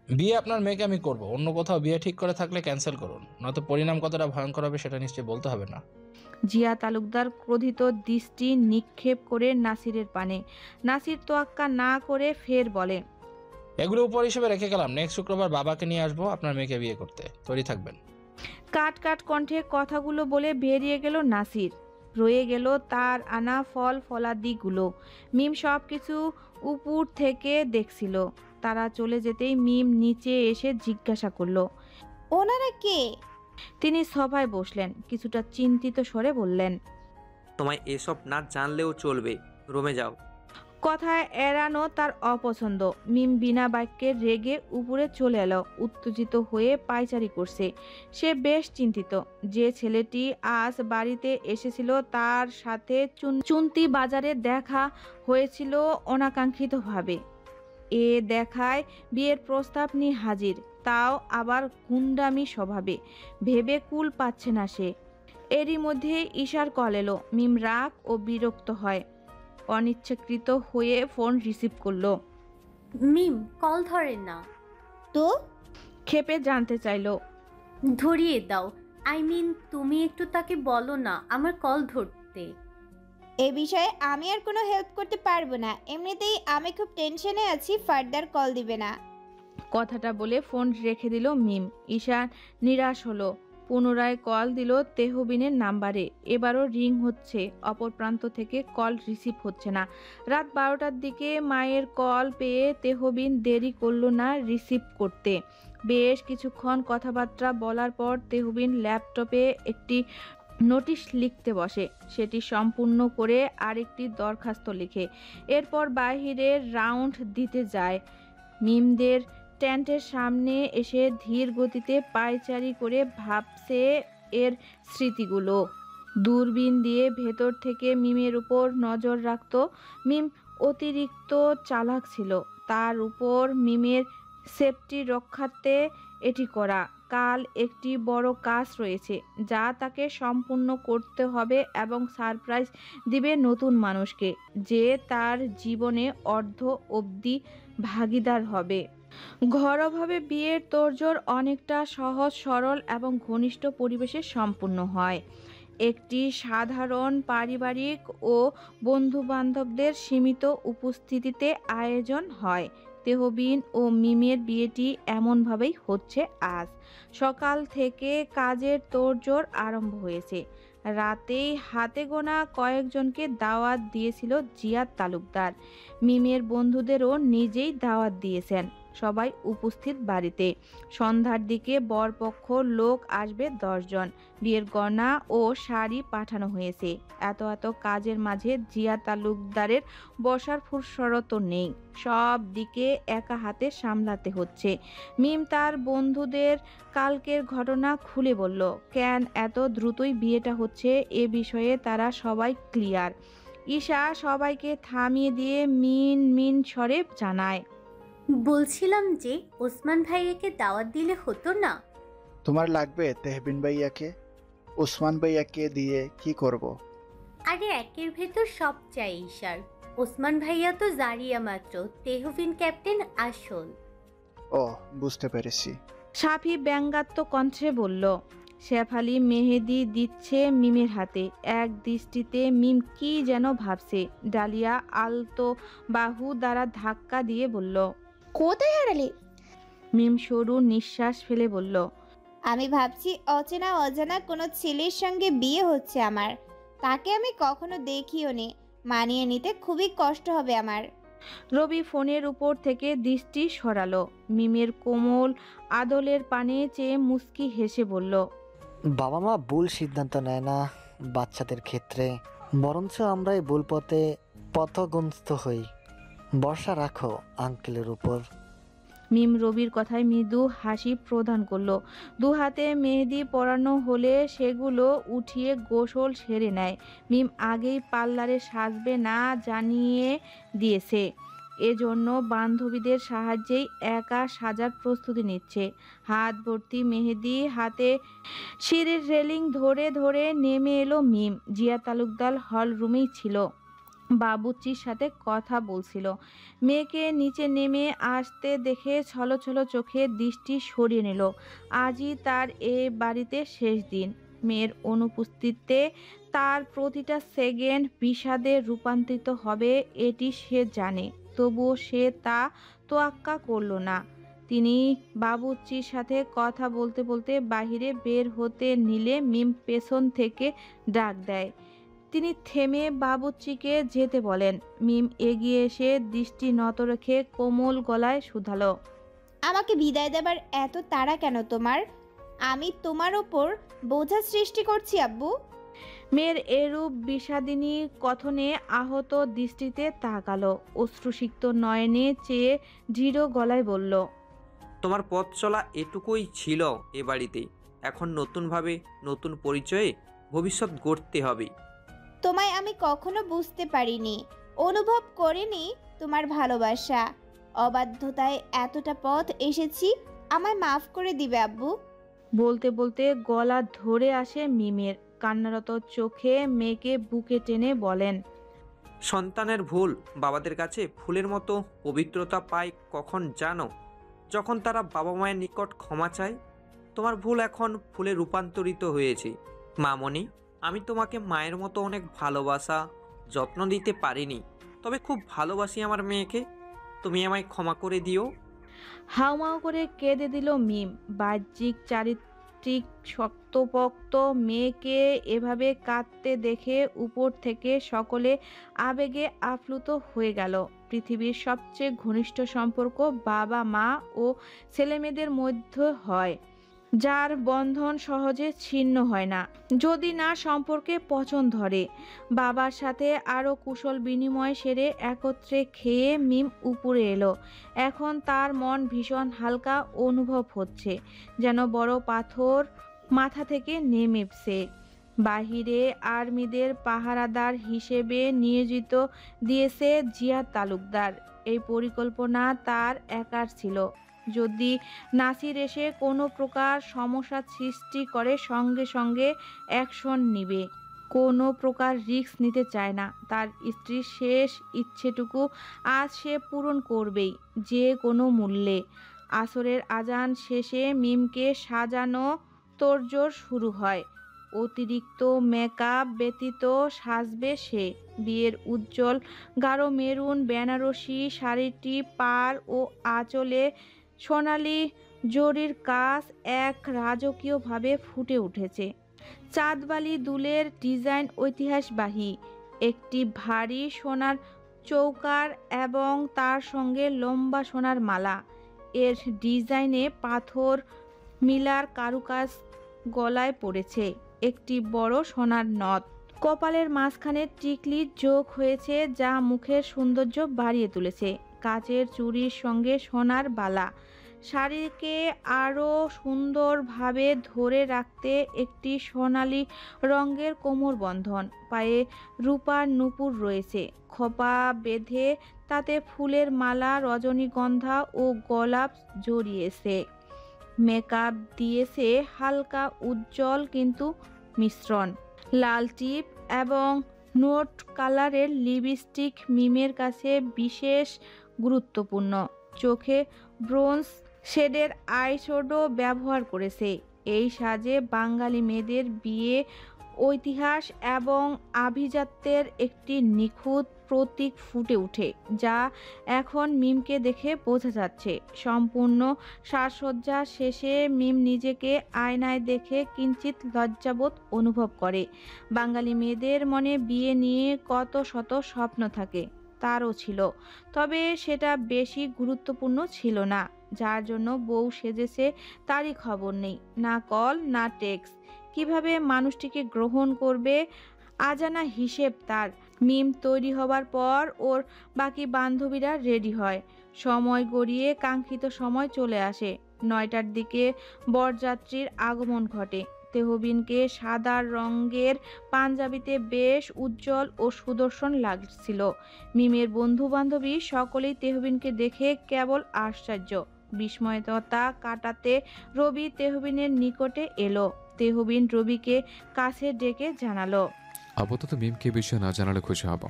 বিয়ে আপনার মেয়েকে আমি করব, অন্য কোথাও বিয়ে ঠিক করে থাকলে ক্যান্সেল করুন, নয়তো পরিণাম কতটা ভয়ঙ্কর হবে সেটা নিশ্চয়ই বলতে হবে না। জিয়া তালুকদার ক্রোধিত দৃষ্টি নিক্ষেপ করে নাসিরের পানে। নাসির তোয়াক্কা না করে ফের বলে, এগুলো উপর হিসেবে রেখে গেলাম, নেক্সট শুক্রবার বাবাকে নিয়ে আসবো আপনার মেয়েকে বিয়ে করতে, তৈরি থাকবেন। কাট কাট কণ্ঠে কথাগুলো বলে বেরিয়ে গেল নাসির। রয়ে গেল তার আনা ফল ফলাদিগুলো। মিম সব কিছু উপর থেকে দেখছিল। তারা চলে যেতেই মিম নিচে এসে জিজ্ঞাসা করলো, ওনারা কে? তিনি সভায় বসলেন। কিছুটা চিন্তিত স্বরে বললেন, তোমায় এসব না জানলেও চলবে, রুমে যাও। কথায় এড়ানো তার অপছন্দ। মিম বিনা বাক্যে রেগে উপরে চলে এলো। উত্তেজিত হয়ে পায়চারি করছে। সে বেশ চিন্তিত। যে ছেলেটি আজ বাড়িতে এসেছিল তার সাথে চুন্তি বাজারে দেখা হয়েছিল অনাকাঙ্ক্ষিতভাবে। এ দেখায় বিয়ের প্রস্তাব নিয়ে হাজির, তাও আবার গুন্ডামি স্বভাবে। ভেবে কুল পাচ্ছে না সে। এরই মধ্যে ঈশার কল এলো। মিম রাগ ও বিরক্ত হয়। অনিচ্ছাকৃত হয়ে ফোন রিসিভ করলো। মিম কল ধরেন না তো? ক্ষেপে জানতে চাইলো, ধরিয়ে দাও। তুমি একটু তাকে বলো না আমার কল ধরতে। এ বিষয়ে আমি আর কোনো হেল্প করতে পারবো না। এমনিতেই আমি খুব টেনশনে আছি, ফার্দার কল দিবে না। কথাটা বলে ফোন রেখে দিল মিম। ঈশা নিরাশ হলো। পুনরায় কল দিল তেহবিনের নাম্বারে। এবারও রিং হচ্ছে, অপর প্রান্ত থেকে কল রিসিভ হচ্ছে না। রাত 12টার দিকে মায়ের কল পেয়ে তেহবিন দেরি করলো না রিসিভ করতে। বেশ কিছুক্ষণ কথাবার্তা বলার পর তেহবিন ল্যাপটপে একটি নোটিশ লিখতে বসে। সেটি সম্পূর্ণ করে আরেকটি দরখাস্ত লিখে এরপর বাইরে রাউন্ড দিতে যায়। মিমদের টেন্টের সামনে এসে ধীর গতিতে পায়চারি করে ভাবছে এর স্মৃতিগুলো। দূরবীন দিয়ে ভেতর থেকে মিমের উপর নজর রাখত। মিম অতিরিক্ত চালাক ছিল। তার উপর মিমের সেফটি রক্ষার্থে এটি করা। কাল একটি বড় কাজ রয়েছে যা তাকে সম্পূর্ণ করতে হবে এবং সারপ্রাইজ দিবে নতুন মানুষকে, যে তার জীবনে অর্ধ অবধি ভাগীদার হবে। ঘরোয়াভাবে বিয়ের তোড়জোড় অনেকটা সহজ সরল এবং ঘনিষ্ঠ পরিবেশে সম্পূর্ণ হয়। একটি সাধারণ পারিবারিক ও বন্ধুবান্ধবদের সীমিত উপস্থিতিতে আয়োজন হয়। তেহবিন ও মিমের বিয়েটি এমনভাবেই হচ্ছে আজ। সকাল থেকে কাজের তোড়জোড় আরম্ভ হয়েছে। রাতেই হাতে গোনা কয়েকজনকে দাওয়াত দিয়েছিল জিয়াদ তালুকদার। মিমের বন্ধুদেরও নিজেই দাওয়াত দিয়েছেন। সবাই উপস্থিত বাড়িতে। সন্ধ্যার দিকে বরপক্ষ লোক আসবে 10 জন। বিয়ের গয়না ও শাড়ি পাঠানো হয়েছে। এত কাজের মাঝে জিয়া তালুকদারের বসার ফুরসত নেই। সব দিকে একা হাতে সামলাতে হচ্ছে। মিম তার বন্ধুদের কালকের ঘটনা খুলে বলল। কেন এত দ্রুতই বিয়েটা হচ্ছে এ বিষয়ে তারা সবাই ক্লিয়ার। ঈশা সবাইকে থামিয়ে দিয়ে মিন মিন স্বরে জানায়, বলছিলাম যে ওসমান ভাইয়াকে দাওয়াত দিলে হতো না? তোমার লাগবে তেহবিন ভাইয়াকে? ওসমান ভাইয়াকে দিয়ে কি করব? আরে একের ভেতর সব চাই ঈশার। ওসমান ভাইয়া তো জারিয়া মাত্র, তেহবিন ক্যাপ্টেন আসল। ও, বুঝতে পেরেছি। সাফি ব্যঙ্গাত্মক কণ্ঠে বলল। শেফালি মেহেদি দিচ্ছে মিমের হাতে। এক দৃষ্টিতে মিম কি যেন ভাবছে। ডালিয়া আলতো বাহু দ্বারা ধাক্কা দিয়ে বলল, কোথায় হারালে? মিম সরু নিঃশ্বাস ফেলে বলল, আমি ভাবছি অচেনা অজানা কোনো ছেলের সঙ্গে বিয়ে হচ্ছে আমার। তাকে আমি কখনো দেখিও নি। মানিয়ে নিতে খুবই কষ্ট হবে আমার। রবি ফোনের উপর থেকে দৃষ্টি সরালো। মিমের কোমল আদলের পানে চেয়ে মুস্কি হেসে বলল, বাবা মা ভুল সিদ্ধান্ত নেয় না বাচ্চাদের ক্ষেত্রে, বরঞ্চ আমরাই ভুল পথে পথগ্রস্ত হই। ভরসা রাখো আঙ্কেলের উপর। মিম রবির কথায় মৃদু হাসি প্রদান করলো। দু হাতে মেহেদি পরানো হলে সেগুলো উঠিয়ে গোসল সেরে নেয়। মিম আগেই পার্লারে সাজবে না জানিয়ে দিয়েছে। এজন্য বান্ধবীদের সাহায্যেই একা সাজার প্রস্তুতি নিচ্ছে। হাত ভর্তি মেহেদি হাতে সিঁড়ির রেলিং ধরে ধরে নেমে এলো মিম। জিয়া তালুকদার হল রুমেই ছিল। বাবুর্চির সাথে কথা বলছিল। মেয়েকে নিচে নেমে আসতে দেখে ছলছল চোখে দৃষ্টি সরিয়ে নিল। আজই তার এ বাড়িতে শেষ দিন। মেয়ের অনুপস্থিতিতে তার প্রতিটা সেকেন্ড বিষাদে রূপান্তরিত হবে এটি সে জানে। তবুও সে তা তোয়াক্কা করল না। তিনি বাবুর্চির সাথে কথা বলতে বলতে বাহিরে বের হতে নিলে মিম পেছন থেকে ডাক দেয়। তিনি থেমে বাবুর্চিকে যেতে বলেন। মিম এগিয়ে এসে দৃষ্টি নত রেখে কোমল গলায় শুধালো, আমাকে বিদায় দেবার এত তাড়া কেন তোমার? আমি তোমার ওপর বোঝা সৃষ্টি করছি আব্বু? মেয়ের এরূপ বিষাদিনী কথনে আহত দৃষ্টিতে তাকালো। অশ্রুসিক্ত নয়নে চেয়ে দৃঢ় গলায় বলল, তোমার পথ চলা এটুকুই ছিল এ বাড়িতে। এখন নতুনভাবে নতুন পরিচয়ে ভবিষ্যৎ গড়তে হবে। তোমায় আমি কখনো বুঝতে পারিনি, অনুভব করিনি তোমার ভালোবাসা। অবাধ্যতায় এতটা পথ এসেছি, আমায় মাফ করে দিবে আব্বু। বলতে বলতে গলা ধরে আসে মিমের। কান্নারত চোখে মেয়েকে বুকে টেনে বলেন, সন্তানের ভুল বাবাদের কাছে ফুলের মতো পবিত্রতা পায় কখন জানো? যখন তারা বাবা মায়ের নিকট ক্ষমা চায়। তোমার ভুল এখন ফুলে রূপান্তরিত হয়েছে মামনি। আমি তোমাকে মায়ের মতো অনেক ভালোবাসা যত্ন দিতে পারিনি, তবে খুব ভালোবাসি আমার মেয়েকে। তুমি আমায় ক্ষমা করে দিও। হাউমাউ করে কেঁদে দিল মিম। বাহ্যিক চারিত্রিক শক্তপোক্ত মেয়েকে এভাবে কাঁদতে দেখে উপর থেকে সকলে আবেগে আপ্লুত হয়ে গেল। পৃথিবীর সবচেয়ে ঘনিষ্ঠ সম্পর্ক বাবা মা ও ছেলেমেয়েদের মধ্যে হয়, যার বন্ধন সহজে ছিন্ন হয় না যদি না সম্পর্কে পচন ধরে। বাবার সাথে আরও কুশল বিনিময় সেরে একত্রে খেয়ে মিম উপরে এলো। এখন তার মন ভীষণ হালকা অনুভব হচ্ছে, যেন বড় পাথর মাথা থেকে নেমেছে। বাহিরে আর্মিদের পাহারাদার হিসেবে নিয়োজিত দিয়েছে জিয়া তালুকদার। এই পরিকল্পনা তার একার ছিল। যদি নাসির এসে কোনো প্রকার সমস্যা সৃষ্টি করে সঙ্গে সঙ্গে অ্যাকশন নিবে। কোনো প্রকার রিস্ক নিতে চায় না। তার স্ত্রীর শেষ ইচ্ছেটুকু আজ সে পূরণ করবেই, যে কোনো মূল্যে। আসরের আজান শেষে মিমকে সাজানো তোড়জোড় শুরু হয়। অতিরিক্ত মেকআপ ব্যতীত সাজবে সে। বিয়ের উজ্জ্বল গাঢ় মেরুন বেনারসি শাড়িটি পাড় ও আঁচলে সোনালি জরির কাজ এক রাজকীয়ভাবে ফুটে উঠেছে। চাঁদবালি দুলের ডিজাইন ঐতিহাসবাহী। একটি ভারী সোনার চৌকার এবং তার সঙ্গে লম্বা সোনার মালা। এর ডিজাইনে পাথর মিলার কারুকাজ গলায় পড়েছে একটি বড় সোনার নথ। কপালের মাঝখানে টিকলি যোগ হয়েছে যা মুখের সৌন্দর্য বাড়িয়ে তুলেছে। কাচের চুড়ির সঙ্গে সোনার বালা। শাড়িকে আরও সুন্দরভাবে ধরে রাখতে একটি সোনালি রঙের কোমরবন্ধন। পায়ে রূপার নূপুর রয়েছে, খোপা বেঁধে তাতে ফুলের মালা, রজনীগন্ধা ও গোলাপ জড়িয়েছে। মেকআপ দিয়েছে হালকা উজ্জ্বল কিন্তু মিশ্রণ। লাল টিপ এবং নোট কালারের লিপস্টিক মিমের কাছে বিশেষ গুরুত্বপূর্ণ। চোখে ব্রোঞ্জ শেডের আইশ্যাডো ব্যবহার করেছে। এই সাজে বাঙালি মেয়েদের বিয়ে ঐতিহাস এবং আভিজাত্যের একটি নিখুঁত প্রতীক ফুটে ওঠে, যা এখন মিমকে দেখে বোঝা যাচ্ছে। সম্পূর্ণ সাজসজ্জা শেষে মিম নিজেকে আয়নায় দেখে কিঞ্চিত লজ্জাবোধ অনুভব করে। বাঙালি মেয়েদের মনে বিয়ে নিয়ে কত শত স্বপ্ন থাকে, তারও ছিল। তবে সেটা বেশি গুরুত্বপূর্ণ ছিল না। যার জন্য বউ সেজেছে তারই খবর নেই, না কল না টেক্সট। কিভাবে মানুষটিকে গ্রহণ করবে আজানা হিসেব তার। মিম তৈরি হবার পর ওর বাকি বান্ধবীরা রেডি হয়। সময় গড়িয়ে কাঙ্ক্ষিত সময় চলে আসে। 9টার দিকে বরযাত্রীর আগমন ঘটে। তেহবিনকে সাদা রঙের পাঞ্জাবিতে বেশ উজ্জ্বল ও সুদর্শন লাগছিল। মিমের বন্ধু বান্ধবী সকলেই তেহবিনকে দেখে কেবল আশ্চর্য। বিস্ময়তা কাটাতে রবি তেহবিনের নিকটে এলো। তেহবিন রবিকে কাছে ডেকে জানালো, আপাতত মিমকে বিষয় না জানালে খুশি হব,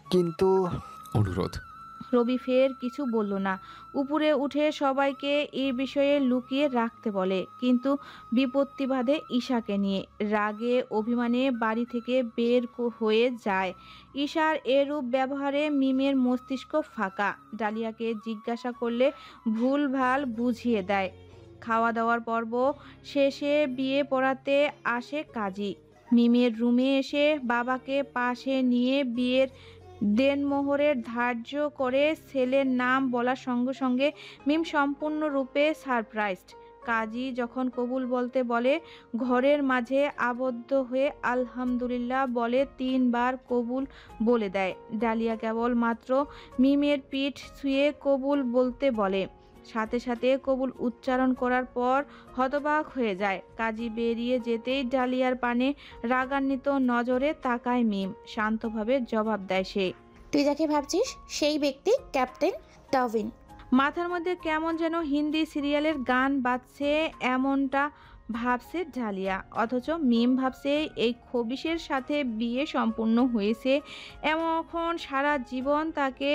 কিন্তু অনুরোধ। রবি ফের কিছু বলল না। উপরে উঠে সবাইকে এই বিষয়ে লুকিয়ে রাখতে বলে, কিন্তু বিপত্তি বাধে ঈশাকে নিয়ে। রাগে অভিমানে বাড়ি থেকে বের হয়ে যায়। ঈশার এরূপ ব্যবহারে মিমের মস্তিষ্ক ফাঁকা। ডালিয়াকে জিজ্ঞাসা করলে ভুলভাল বুঝিয়ে দেয়। খাওয়া দাওয়ার পর্ব শেষে বিয়ে পড়াতে আসে কাজী। মিমের রুমে এসে বাবাকে পাশে নিয়ে বিয়ের দেনমোহরের ধার্য করে ছেলের নাম বলার সঙ্গে সঙ্গে মিম সম্পূর্ণরূপে সারপ্রাইজড। কাজী যখন কবুল বলতে বলে, ঘরের মাঝে আবদ্ধ হয়ে আলহামদুলিল্লাহ বলে 3 বার কবুল বলে দেয়। ডালিয়া কেবল মাত্র মিমের পিঠ ছুঁয়ে কবুল বলতে বলে। সাথে সাথে কবুল উচ্চারণ করার পর হতবাক হয়ে যায়। কাজী বেরিয়ে যেতেই ডালিয়ার পানে রাগান্বিত নজরে তাকায় মিম। শান্তভাবে জবাব দেয় সে, তুই যাকে ভাবছিস সেই ব্যক্তি ক্যাপ্টেন তাহবিন। মাথার মধ্যে কেমন যেন হিন্দি সিরিয়ালের গান বাজছে এমনটা ভাবছে ডালিয়া। অথচ মিম ভাবছে এই খবিশের সাথে বিয়ে সম্পূর্ণ হয়েছে, এখন সারা জীবন তাকে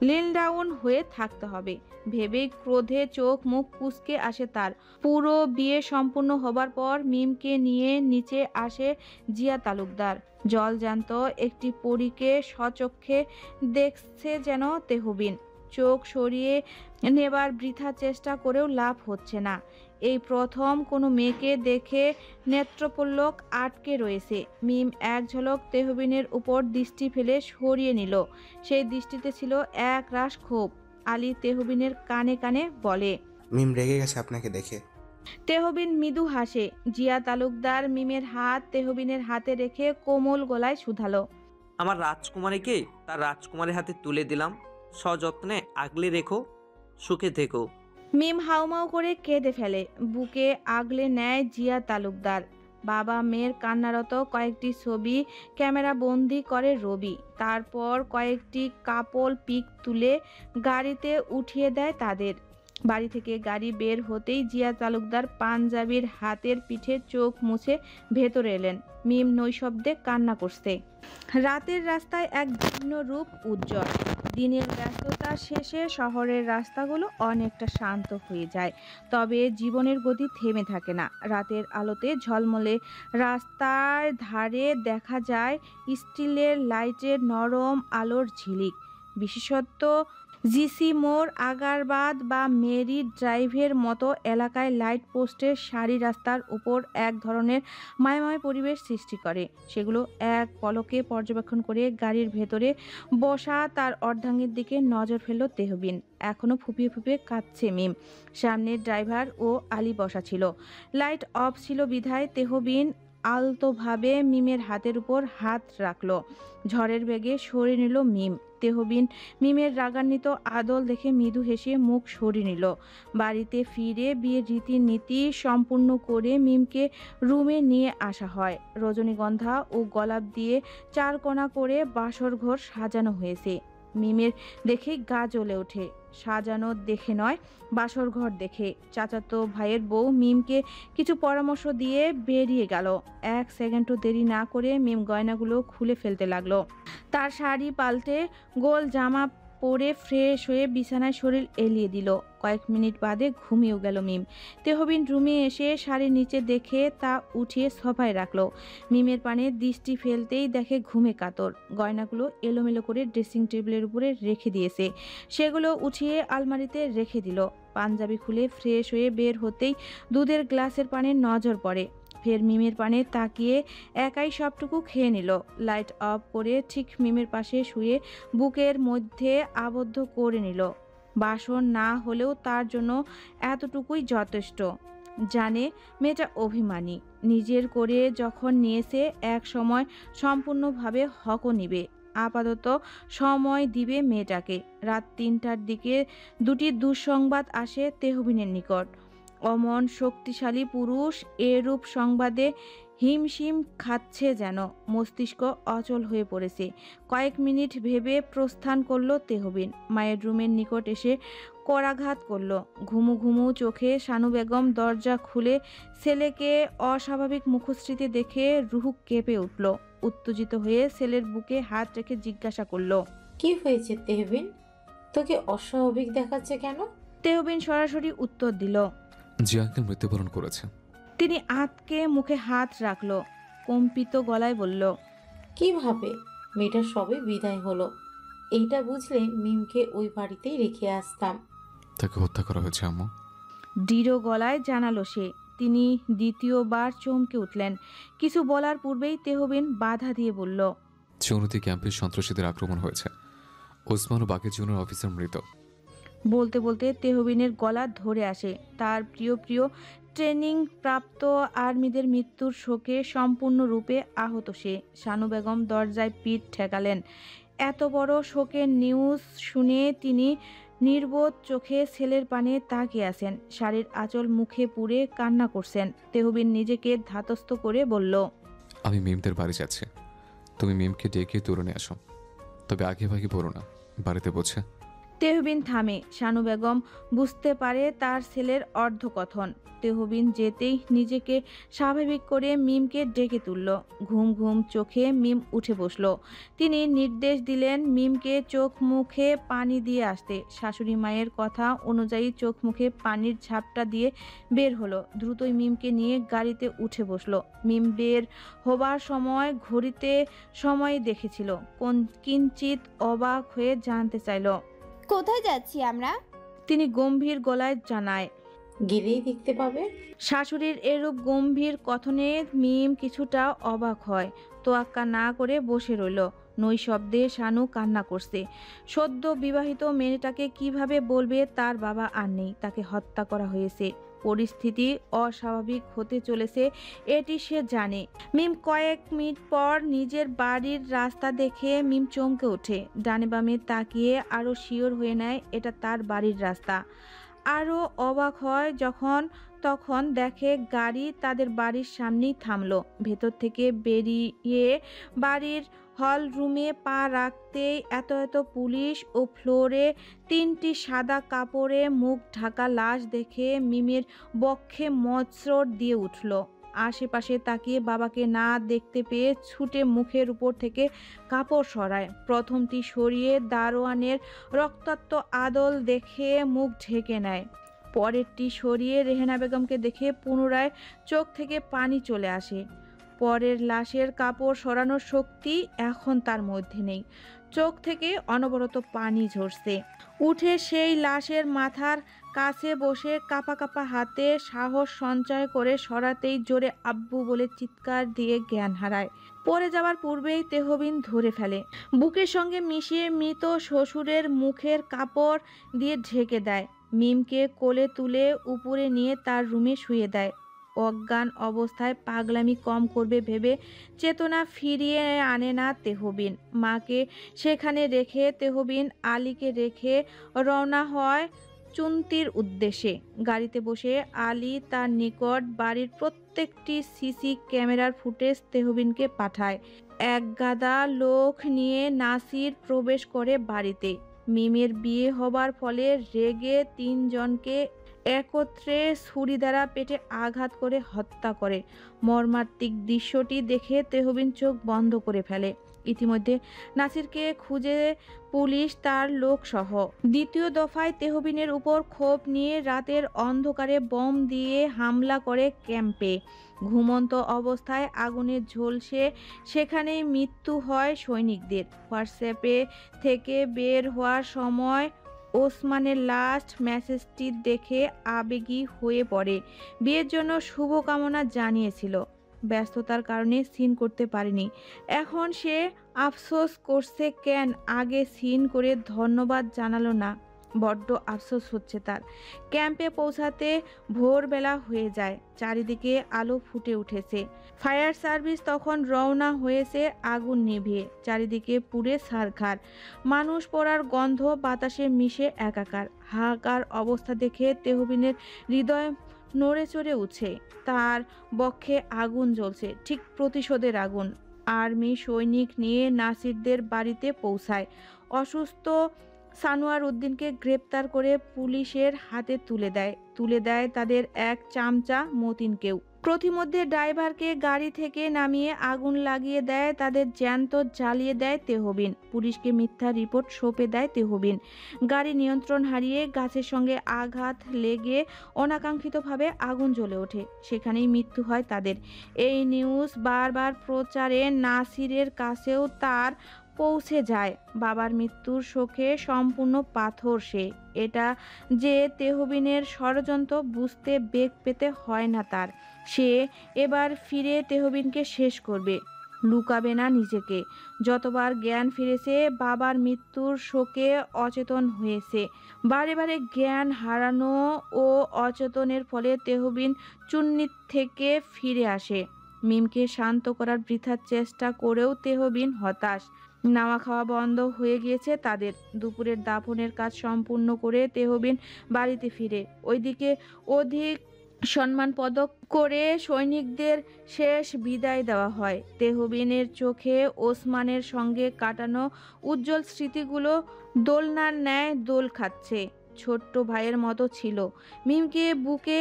লিল ডাউন হয়ে থাকতে হবে ভেবেই ক্রোধে চোখ মুখ কুঁচকে আসে তার। পুরো বিয়ে সম্পূর্ণ হবার পর মিমকে নিয়ে নিচে আসে জিয়া তালুকদার। জলজান্ত একটি পরীকে স্বচক্ষে দেখছে যেন তেহবিন। চোখ সরিয়ে নেবার বৃথা চেষ্টা করেও লাভ হচ্ছে না। এই প্রথম কোনো মেয়েকে দেখে নেত্রপল্লক আটকে রয়েছে। মিম এক ঝলক তেহবিনের উপর দৃষ্টি ফেলে সরিয়ে নিল। সেই দৃষ্টিতে ছিল এক রাশ ক্ষোভ। আলী তেহবিনের কানে কানে বলে, মিম রেগে গেছে আপনাকে দেখে। তেহবিন মৃদু হাসে। জিয়া তালুকদার মিমের হাত তেহবিনের হাতে রেখে কোমল গলায় শুধালো, আমার রাজকুমারীকে তার রাজকুমারের হাতে তুলে দিলাম, সযত্নে আগলে রেখো, সুখে থেকো। মিম হাউমাউ করে কেঁদে ফেলে। বুকে আগলে নেয় জিয়া তালুকদার। বাবা মেয়ের কান্নারত কয়েকটি ছবি ক্যামেরা বন্দি করে রবি। তারপর কয়েকটি কাপল পিক তুলে গাড়িতে উঠিয়ে দেয় তাদের। বাড়ি থেকে গাড়ি বের হতেই জিয়া তালুকদার পাঞ্জাবির হাতের পিঠে চোখ মুছে ভেতরে এলেন। মিম নৈশব্দে কান্না করছে। রাতের রাস্তায় এক ভিন্ন রূপ উজ্জ্বল। দিনের ব্যস্ততা শেষে শহরের রাস্তাগুলো অনেকটা শান্ত হয়ে যায়, তবে জীবনের গতি থেমে থাকে না। রাতের আলোতে ঝলমলে রাস্তার ধারে দেখা যায় স্টিলের লাইটের নরম আলোর ঝিলিক। বিশেষত জিসি মোড়, আগারবাদ বা মেরি ড্রাইভের মতো এলাকায় লাইট পোস্টের সারি রাস্তার উপর এক ধরনের মায়াময় পরিবেশ সৃষ্টি করে। সেগুলো এক পলকে পর্যবেক্ষণ করে গাড়ির ভেতরে বসা তার অর্ধাঙ্গের দিকে নজর ফেলল তেহবিন। এখনও ফুপিয়ে ফুপিয়ে কাঁদছে মিম। সামনে ড্রাইভার ও আলী বসা ছিল। লাইট অফ ছিল বিধায় তেহবিন আলতোভাবে মিমের হাতের উপর হাত রাখল। ঝড়ের বেগে সরে নিল মিম। তেহবিন মিমের রাগান্বিত আদল দেখে মৃদু হেসে মুখ সরিয়ে নিল। বাড়িতে ফিরে বিয়ের রীতিনীতি সম্পূর্ণ করে মিমকে রুমে নিয়ে আসা হয়। রজনীগন্ধা ও গোলাপ দিয়ে চারকোনা করে বাসর ঘর সাজানো হয়েছে। মিমের দেখে গা জ্বলে ওঠে। সাজানো দেখে নয়, বাসর ঘর দেখে। চাচাতো ভাইয়ের বউ মিমকে কিছু পরামর্শ দিয়ে বেরিয়ে গেল। এক সেকেন্ডও দেরি না করে মিম গয়নাগুলো খুলে ফেলতে লাগলো। তার শাড়ি পাল্টে গোল জামা পরে ফ্রেশ হয়ে বিছানায় শরীর এলিয়ে দিল। কয়েক মিনিট বাদে ঘুমিয়েও গেল মিম। তেহবিন রুমে এসে শাড়ির নিচে দেখে তা উঠিয়ে সোফায় রাখলো। মিমের পানে দৃষ্টি ফেলতেই দেখে ঘুমে কাতর। গয়নাগুলো এলোমেলো করে ড্রেসিং টেবিলের উপরে রেখে দিয়েছে। সেগুলো উঠিয়ে আলমারিতে রেখে দিল। পাঞ্জাবি খুলে ফ্রেশ হয়ে বের হতেই দুধের গ্লাসের পানে নজর পড়ে। ফের মিমের পানে তাকিয়ে একাই সবটুকু খেয়ে নিল। লাইট অফ করে ঠিক মিমের পাশে শুয়ে বুকের মধ্যে আবদ্ধ করে নিল। বাসন না হলেও তার জন্য এতটুকুই যথেষ্ট। জানে মেয়েটা অভিমানী, নিজের করে যখন নিয়েছে এক সময় সম্পূর্ণভাবে হকও নিবে। আপাতত সময় দিবে মেয়েটাকে। রাত ৩টার দিকে দুটি দুঃসংবাদ আসে তেহবিনের নিকট। অমন শক্তিশালী পুরুষ এরূপ সংবাদে হিমশিম খাচ্ছে যেন। মস্তিষ্ক অচল হয়ে পড়েছে। কয়েক মিনিট ভেবে প্রস্থান করলো তেহবিন। মায়ের রুমের নিকট এসে করাঘাত করলো। ঘুমু ঘুমু চোখে শানু বেগম দরজা খুলে ছেলেকে অস্বাভাবিক মুখশ্রীতে দেখে রুহু কেঁপে উঠল। উত্তেজিত হয়ে ছেলের বুকে হাত রেখে জিজ্ঞাসা করলো, কি হয়েছে তেহবিন? তোকে অস্বাভাবিক দেখাচ্ছে কেন? তেহবিন সরাসরি উত্তর দিল, জি আঙ্কেল মৃত্যুবরণ করেছে। তিনি আতকে মুখে হাত রাখলো। কম্পিত গলায় বলল, কিভাবে? মেয়েটার সবে বিদায় হলো। এইটা বুঝলে মিমকে ওই বাড়িতেই রেখে আসতাম। তাকে হত্যা করা হয়েছে আম্মু। দৃঢ় গলায় জানালো সে। তিনি দ্বিতীয়বার চমকে উঠলেন। কিছু বলার পূর্বেই তেহবিন বাধা দিয়ে বলল, চৌনতি ক্যাম্পে সন্ত্রাসীদের আক্রমণ হয়েছে। ওসমান ও বাকি জুনিয়র অফিসার মৃত। বলতে বলতে তেহবিনের গলা ধরে আসে। তার প্রিয় প্রিয় ট্রেনিং প্রাপ্ত আর্মিদের মৃত্যুর শোকে সম্পূর্ণরূপে আহত সে। শানু বেগম দরজায় পিঠ ঠেকালেন। এত বড় শোকের নিউজ শুনে তিনি নির্বোধ চোখে ছেলের পানে তাকিয়ে আছেন। শাড়ির আঁচল মুখে পুরে কান্না করছেন। তেহবিন নিজেকে ধাতস্থ করে বলল, আমি মিমদের বাড়ি যাচ্ছি, তুমি মিমকে ডেকে তুলে নিয়ে আসো। তবে আগে ভাগে বলো না, বাড়িতে বোঝে। তেহবিন থামে। শানু বেগম বুঝতে পারে তার ছেলের অর্ধকথন। তেহবিন যেতেই নিজেকে স্বাভাবিক করে মিমকে ডেকে তুলল। ঘুম ঘুম চোখে মিম উঠে বসল। তিনি নির্দেশ দিলেন মিমকে চোখ মুখে পানি দিয়ে আসতে। শাশুড়ি মায়ের কথা অনুযায়ী চোখ মুখে পানির ঝাপটা দিয়ে বের হলো। দ্রুতই মিমকে নিয়ে গাড়িতে উঠে বসল। মিম বের হবার সময় ঘড়িতে সময় দেখেছিল। কিঞ্চিত অবাক হয়ে জানতে চাইল, কোথায় যাচ্ছি আমরা? তিনি গম্ভীর গলায় জানায়, গেলেই দেখতে পাবে। শাশুড়ির এরূপ গম্ভীর কথনে মিম কিছুটা অবাক হয়। তোয়াক্কা না করে বসে রইল। নৈশব্দে শানু কান্না করছে। সদ্য বিবাহিত মেয়েটাকে কিভাবে বলবে তার বাবা আর নেই, তাকে হত্যা করা হয়েছে। পরিস্থিতি অস্বাভাবিক হতে চলেছে এটি সে জানে। মিম কয়েক মিনিট পর নিজের বাড়ির রাস্তা দেখে মিম চমকে ওঠে। ডানে বামে তাকিয়ে আরও শিওর হয়ে নেয় এটা তার বাড়ির রাস্তা। আরও অবাক হয় যখন তখন দেখে গাড়ি তাদের বাড়ির সামনেই থামলো। ভেতর থেকে বেরিয়ে বাড়ির হল রুমে পা রাখতেই এত এত পুলিশ ও ফ্লোরে 3টি সাদা কাপড়ে মুখ ঢাকা লাশ দেখে মিমের বক্ষে মচড় দিয়ে উঠল। আশেপাশে তাকিয়ে বাবাকে না দেখতে পেয়ে ছুটে মুখের উপর থেকে কাপড় সরায়। প্রথমটি সরিয়ে দারোয়ানের রক্তাক্ত আদল দেখে মুখ ঢেকে নেয়। পরেরটি সরিয়ে রেহেনা বেগমকে দেখে পুনরায় চোখ থেকে পানি চলে আসে। পরের লাশের কাপড় সরানোর শক্তি এখন তার মধ্যে নেই। চোখ থেকে অনবরত পানি ঝরছে। উঠে সেই লাশের মাথার কাছে বসে কাঁপা কাঁপা হাতে সাহস সঞ্চয় করে সরাতেই জোরে আব্বু বলে চিৎকার দিয়ে জ্ঞান হারায়। পড়ে যাওয়ার পূর্বেই তেহবিন ধরে ফেলে, বুকের সঙ্গে মিশিয়ে মৃত শ্বশুরের মুখের কাপড় দিয়ে ঢেকে দেয়। মিমকে কোলে তুলে উপরে নিয়ে তার রুমে শুয়ে দেয়। অজ্ঞান অবস্থায় পাগলামি কম করবে ভেবে চেতনা ফিরিয়ে আনে না তেহবিন। মাকে সেখানে রেখে তেহবিন আলীকে রেখে রওনা হয় চুন্তির উদ্দেশ্যে। গাড়িতে বসে আলী তার নিকট বাড়ির প্রত্যেকটি সিসি ক্যামেরার ফুটেজ তেহবিনকে পাঠায়। এক গাদা লোক নিয়ে নাসির প্রবেশ করে বাড়িতে। মিমের বিয়ে হবার ফলে রেগে 3 জনকে একত্রে ছুরি দ্বারা পেটে আঘাত করে হত্যা করে। মর্মান্তিক দৃশ্যটি দেখে তেহবিন চোখ বন্ধ করে ফেলে। ইতিমধ্যে নাসিরকে খুঁজে পুলিশ তার লোকসহ। দ্বিতীয় দফায় তেহবিনের উপর ক্ষোভ নিয়ে রাতের অন্ধকারে বোম দিয়ে হামলা করে ক্যাম্পে। ঘুমন্ত অবস্থায় আগুনে ঝলসে সেখানেই মৃত্যু হয় সৈনিকদের। হোয়াটসঅ্যাপে থেকে বের হওয়ার সময় ওসমানের লাস্ট মেসেজটি দেখে আবেগী হয়ে পড়ে। বিয়ের জন্য শুভকামনা জানিয়েছিল, ব্যস্ততার কারণে সিন করতে পারেনি। এখন সে আফসোস করছে কেন আগে সিন করে ধন্যবাদ জানালো না। বড্ড আফসোস হচ্ছে তার। ক্যাম্পে পৌঁছাতে ভোরবেলা হয়ে যায়। চারিদিকে আলো ফুটে উঠেছে। ফায়ার সার্ভিস তখন রওনা হয়েছে আগুন নিভিয়ে। চারিদিকে পুড়ে ছারখার। মানুষ পোড়ার গন্ধ বাতাসে মিশে একাকার। হাহাকার অবস্থা দেখে তেহবিনের হৃদয় নড়ে চড়ে উঠছে। তার বক্ষে আগুন জ্বলছে, ঠিক প্রতিশোধের আগুন। আর্মি সৈনিক নিয়ে নাসিরদের বাড়িতে পৌঁছায়। অসুস্থ সানোয়ার উদ্দিনকে গ্রেপ্তার করে পুলিশের হাতে তুলে দেয় তাদের এক চামচা মতিনকেও। প্রতিমধ্যে ড্রাইভারকে গাড়ি থেকে নামিয়ে আগুন লাগিয়ে দেয়, তাদের জ্যান্ত জ্বালিয়ে দেয় তেহবিন। পুলিশকে মিথ্যা রিপোর্ট সঁপে দেয় তেহবিন। গাড়ি নিয়ন্ত্রণ হারিয়ে গাছের সঙ্গে আঘাত লেগে অনাকাঙ্ক্ষিতভাবে আগুন জ্বলে ওঠে। সেখানেই মৃত্যু হয় তাদের। এই নিউজ বারবার প্রচারে নাসিরের কাছেও তার পৌঁছে যায়। বাবার মৃত্যুর শোকে সম্পূর্ণ পাথর সে। এটা যে তেহবিনের ষড়যন্ত্র বুঝতে বেগ পেতে হয় না তার। সে এবার ফিরে তেহবিনকে শেষ করবে, লুকাবে না নিজেকে। যতবার জ্ঞান ফিরেছে বাবার মৃত্যুর শোকে অচেতন হয়েছে। বারে বারে জ্ঞান হারানো ও অচেতনের ফলে তেহবিন চুন্নির থেকে ফিরে আসে। মিমকে শান্ত করার বৃথা চেষ্টা করেও তেহবিন হতাশ। নাওয়া খাওয়া বন্ধ হয়ে গিয়েছে তাদের। দুপুরের দাফনের কাজ সম্পূর্ণ করে তেহবিন বাড়িতে ফিরে। ওইদিকে অধিক সম্মান পদক করে সৈনিকদের শেষ বিদায় দেওয়া হয়। তেহবিনের চোখে ওসমানের সঙ্গে কাটানো উজ্জ্বল স্মৃতিগুলো দোলনার ন্যায় দোল খাচ্ছে। ছোট্ট ভাইয়ের মতো ছিল। মিমকে বুকে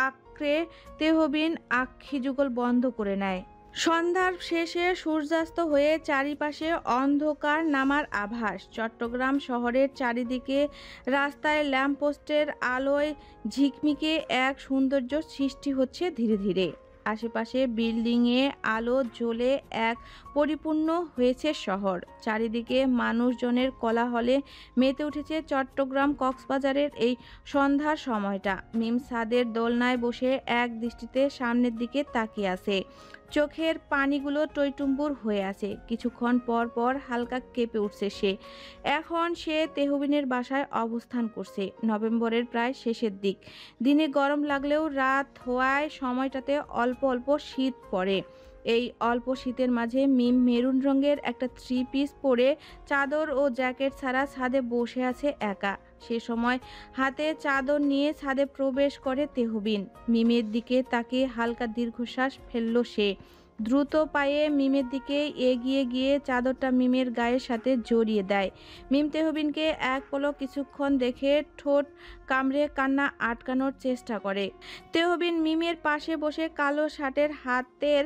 আঁকড়ে তেহবিন আক্ষি যুগল বন্ধ করে নেয়। সন্ধ্যার শেষে সূর্যাস্ত হয়ে চারিপাশে অন্ধকার নামার আভাস। চট্টগ্রাম শহরের চারিদিকে রাস্তায় ল্যাম্পপোস্টের আলোয় ঝিকমিকে এক সৌন্দর্য সৃষ্টি হচ্ছে ধীরে ধীরে। আশেপাশে বিল্ডিংয়ে আলো জ্বলে এক পরিপূর্ণ হয়েছে শহর। চারিদিকে মানুষজনের কোলাহলে মেতে উঠেছে চট্টগ্রাম কক্সবাজারের এই সন্ধ্যার সময়টা। মিম ছাদের দোলনায় বসে এক দৃষ্টিতে সামনের দিকে তাকিয়ে আছে। চোখের পানিগুলো টইটুম্বুর হয়ে আছে। কিছুক্ষণ পর পর হালকা কেঁপে উঠছে সে। এখন সে তেহবিনের বাসায় অবস্থান করছে। নভেম্বরের প্রায় শেষের দিক। দিনে গরম লাগলেও রাত হওয়ায় সময়টাতে অল্প অল্প শীত পড়ে। এই অল্প শীতের মাঝে মিম মেরুন রঙের একটা 3 পিস পরে চাদর ও জ্যাকেট ছাড়া ছাদে বসে আছে একা। সে সময় হাতে চাদর নিয়ে ছাদে প্রবেশ করে তেহবিন। মিমের দিকে তাকিয়ে হালকা দীর্ঘশ্বাস ফেলল সে। দ্রুত পায়ে মিমের দিকে এগিয়ে গিয়ে চাদরটা মিমের গায়ের সাথে জড়িয়ে দেয়। মিম তেহবিনকে এক পলক কিছুক্ষণ দেখে ঠোঁট কামড়ে কান্না আটকানোর চেষ্টা করে। তেহবিন মিমের পাশে বসে কালো শার্টের হাতের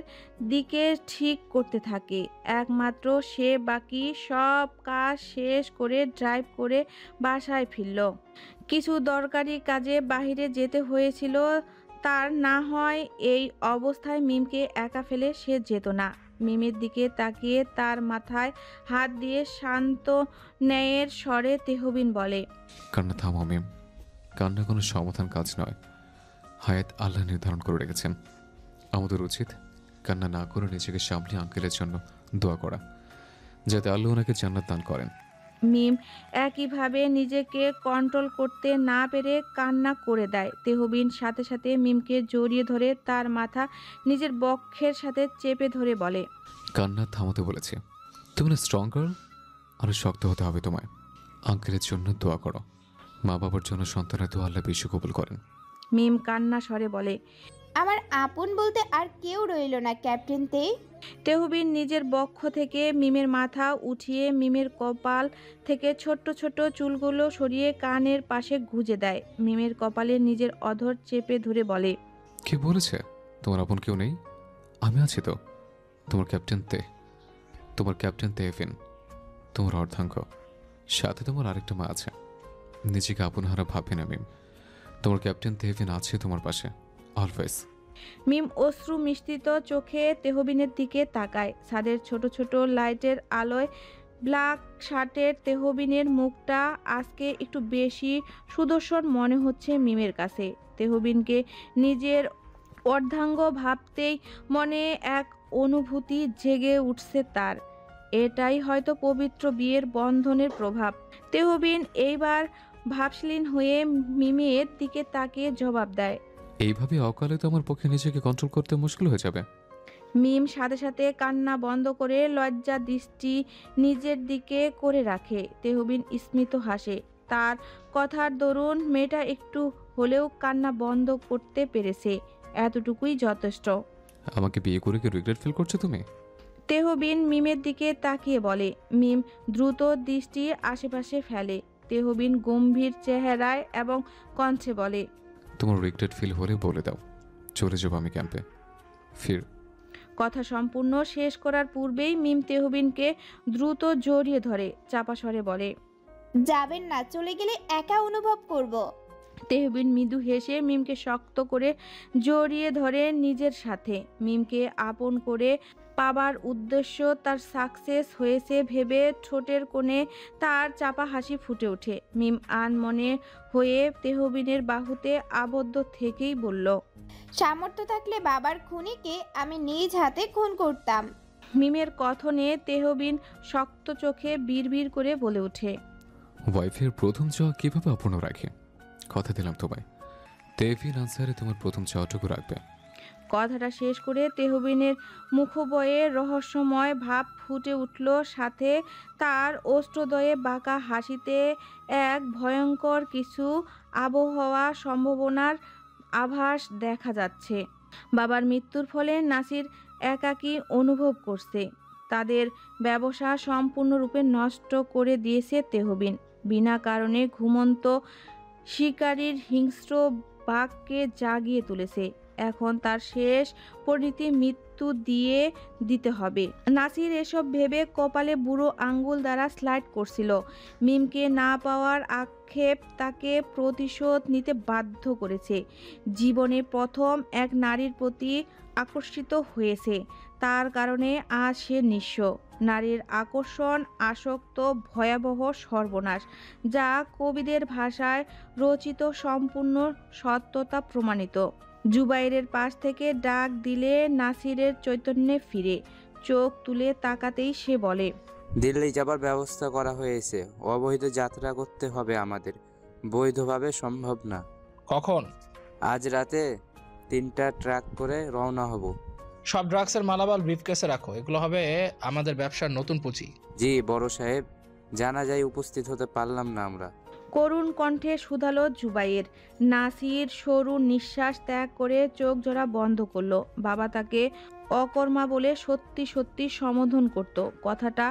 দিকে ঠিক করতে থাকে। একমাত্র সে বাকি সব কাজ শেষ করে ড্রাইভ করে বাসায় ফিরল। কিছু দরকারি কাজে বাইরে যেতে হয়েছিল তার, না হয় এই অবস্থায় মিমকে একা ফেলে সে যেত না। মিমের দিকে তাকিয়ে তার মাথায় হাত দিয়ে শান্ত ন্যায়ের স্বরে তেহবিন বলে, কান্না থামাও মিম, কান্না কোনো সমাধান কাজ নয়। হায়াত আল্লাহ নির্ধারণ করে রেখেছেন। আমাদের উচিত কান্না না করে নিজেকে সামলে আঙ্কেলের জন্য দোয়া করা, যাতে আল্লাহ ওনাকে জান্নাত দান করেন। মিম একইভাবে নিজেকে কন্ট্রোল করতে না পেরে কান্না করে দেয়। তেহবিন সাথে সাথে মিমকে জড়িয়ে ধরে তার মাথা নিজের বক্ষের সাথে চেপে ধরে বলে, কান্না থামাতে বলেছি। তুমি না স্ট্রং গার্ল, আরো শক্ত হতে হবে তোমায়। আঙ্কেলের জন্য দোয়া করো। মা বাবার জন্য সন্তানের দোয়া আল্লাহ বেশি কবুল করেন। মিম কান্না স্বরে বলে, আমার আপন বলতে আর কেউ রইল না ক্যাপ্টেন তে। তেহবিন নিজের বক্ষ থেকে মিমের মাথা উঠিয়ে মিমের কপাল থেকে ছোট্ট ছোট্ট চুলগুলো সরিয়ে কানের পাশে গুজে দেয়। মিমের কপালে নিজের অধর চেপে ধরে বলে, কে বলেছে তোমার আপন কেউ নেই? আমি আছি তো। তোমার ক্যাপ্টেন তেহবিন, তোমার অর্ধাঙ্গ, সাথে তোমার আরেকটা মা আছে। নিজেকে আপন হারা ভাববে না মিম। তোমার ক্যাপ্টেন তেহবিন আছে তোমার পাশে অলওয়েজ। মিম অশ্রু মিশ্রিত চোখে তেহবিনের দিকে তাকায়। ছাদের ছোট ছোট লাইটের আলোয় ব্ল্যাক শার্টের তেহবিনের মুখটা আজকে একটু বেশি সুদর্শন মনে হচ্ছে মিমের কাছে। তেহবিনকে নিজের অর্ধাঙ্গ ভাবতেই মনে এক অনুভূতি জেগে উঠছে তার। এটাই হয়তো পবিত্র বিয়ের বন্ধনের প্রভাব। তেহবিন এইবার ভাবশীল হয়ে মিমের দিকে তাকিয়ে জবাব দেয়, এইভাবে অকালে তো আমার পক্ষে নিজেকে কন্ট্রোল করতে মুশকিল হয়ে যাবে। মিম সাথে সাথে কান্না বন্ধ করে লজ্জা দৃষ্টি নিজের দিকে করে রাখে। তেহবিন স্মিত হাসে। তার কথার দরুন মেয়েটা একটু হলেও কান্না বন্ধ করতে পেরেছে, এতটুকুই যথেষ্ট। আমাকে বিয়ে করে কি রিগ্রেট ফিল করছো তুমি? তেহবিন মিমের দিকে তাকিয়ে বলে। মিম দ্রুত দৃষ্টি আশেপাশে ফেলে। তেহবিন গম্ভীর চেহারায় এবং কণ্ঠে বলে, তোমার রিগ্রেট ফিল হলে বলে দাও, চলে যাবো আমি ক্যাম্পে। ফির কথা সম্পূর্ণ শেষ করার পূর্বেই মিম তেহবিনকে দ্রুত জড়িয়ে ধরে চাপা স্বরে বলে, যাবেন না, চলে গেলে একা অনুভব করব। তেহবিন মৃদু হেসে মিমকে শক্ত করে জড়িয়ে ধরে নিজের সাথে। মিমকে আপন করে পাবার উদ্দেশ্য তার সাকসেস হয়েছে ভেবে ঠোঁটের কোণে তার চাপা হাসি ফুটে ওঠে। মিম আনমনে হয়ে তেহবিনের বাহুতে আবদ্ধ থেকেই বলল, সামর্থ্য থাকলে বাবার খুনিকে আমি নিজ হাতে খুন করতাম। মিমের কথনে তেহবিন শক্ত চোখে বিড়বিড় করে বলে ওঠে, ওয়াইফের প্রথম চাওয়া কিভাবে অপূর্ণ রাখে? কথা দিলাম তোমায়, তেহবিন আনসারে তোমার প্রথম চাওয়াটুকু রাখবে। কথাটা শেষ করে তেহবিনের মুখবয়ে রহস্যময় ভাব ফুটে উঠল, সাথে তার অষ্টদয়ে বাঁকা হাসিতে এক ভয়ঙ্কর কিছু আবহাওয়া সম্ভাবনার আভাস দেখা যাচ্ছে। বাবার মৃত্যুর ফলে নাসির একাকী অনুভব করছে। তাদের ব্যবসা সম্পূর্ণরূপে নষ্ট করে দিয়েছে তেহবিন। বিনা কারণে ঘুমন্ত শিকারীর হিংস্র বাঘকে জাগিয়ে তুলেছে। এখন তার শেষ পরিণতি মৃত্যু দিয়ে দিতে হবে। নাসির এসব ভেবে কপালে বুড়ো আঙ্গুল দ্বারা স্লাইড করছিল। মিমকে না পাওয়ার আক্ষেপ তাকে প্রতিশোধ নিতে বাধ্য করেছে। জীবনে প্রথম এক নারীর প্রতি আকর্ষিত হয়েছে, তার কারণে আজ সে নিঃস্ব। নারীর আকর্ষণ আসক্ত ভয়াবহ সর্বনাশ, যা কবিদের ভাষায় রচিত সম্পূর্ণ সত্যতা প্রমাণিত। জুবাইরের পাশ থেকে ডাক দিলে নাসিরের চৈতন্যে ফিরে। চোখ তুলে তাকাতেই সে বলে, দিল্লি যাবার ব্যবস্থা করা হয়েছে। অবৈধ যাত্রা করতে হবে আমাদের, বৈধভাবে সম্ভব না। কখন? আজ রাতে 3টা ট্রাক করে রওনা হব। সব ড্রাগসের মালামাল ব্রিফকেসে রাখো, এগুলো হবে আমাদের ব্যবসার নতুন পুঁজি। জি বড় সাহেব, জানা যায় উপস্থিত হতে পারলাম না আমরা। করুণ কণ্ঠে শুধালো জুবাইর। নাসির সরু নিঃশ্বাস ত্যাগ করে চোখ জোড়া বন্ধ করলো। বাবা তাকে অকর্মা বলে সত্যি সত্যি সম্বোধন করত। কথাটা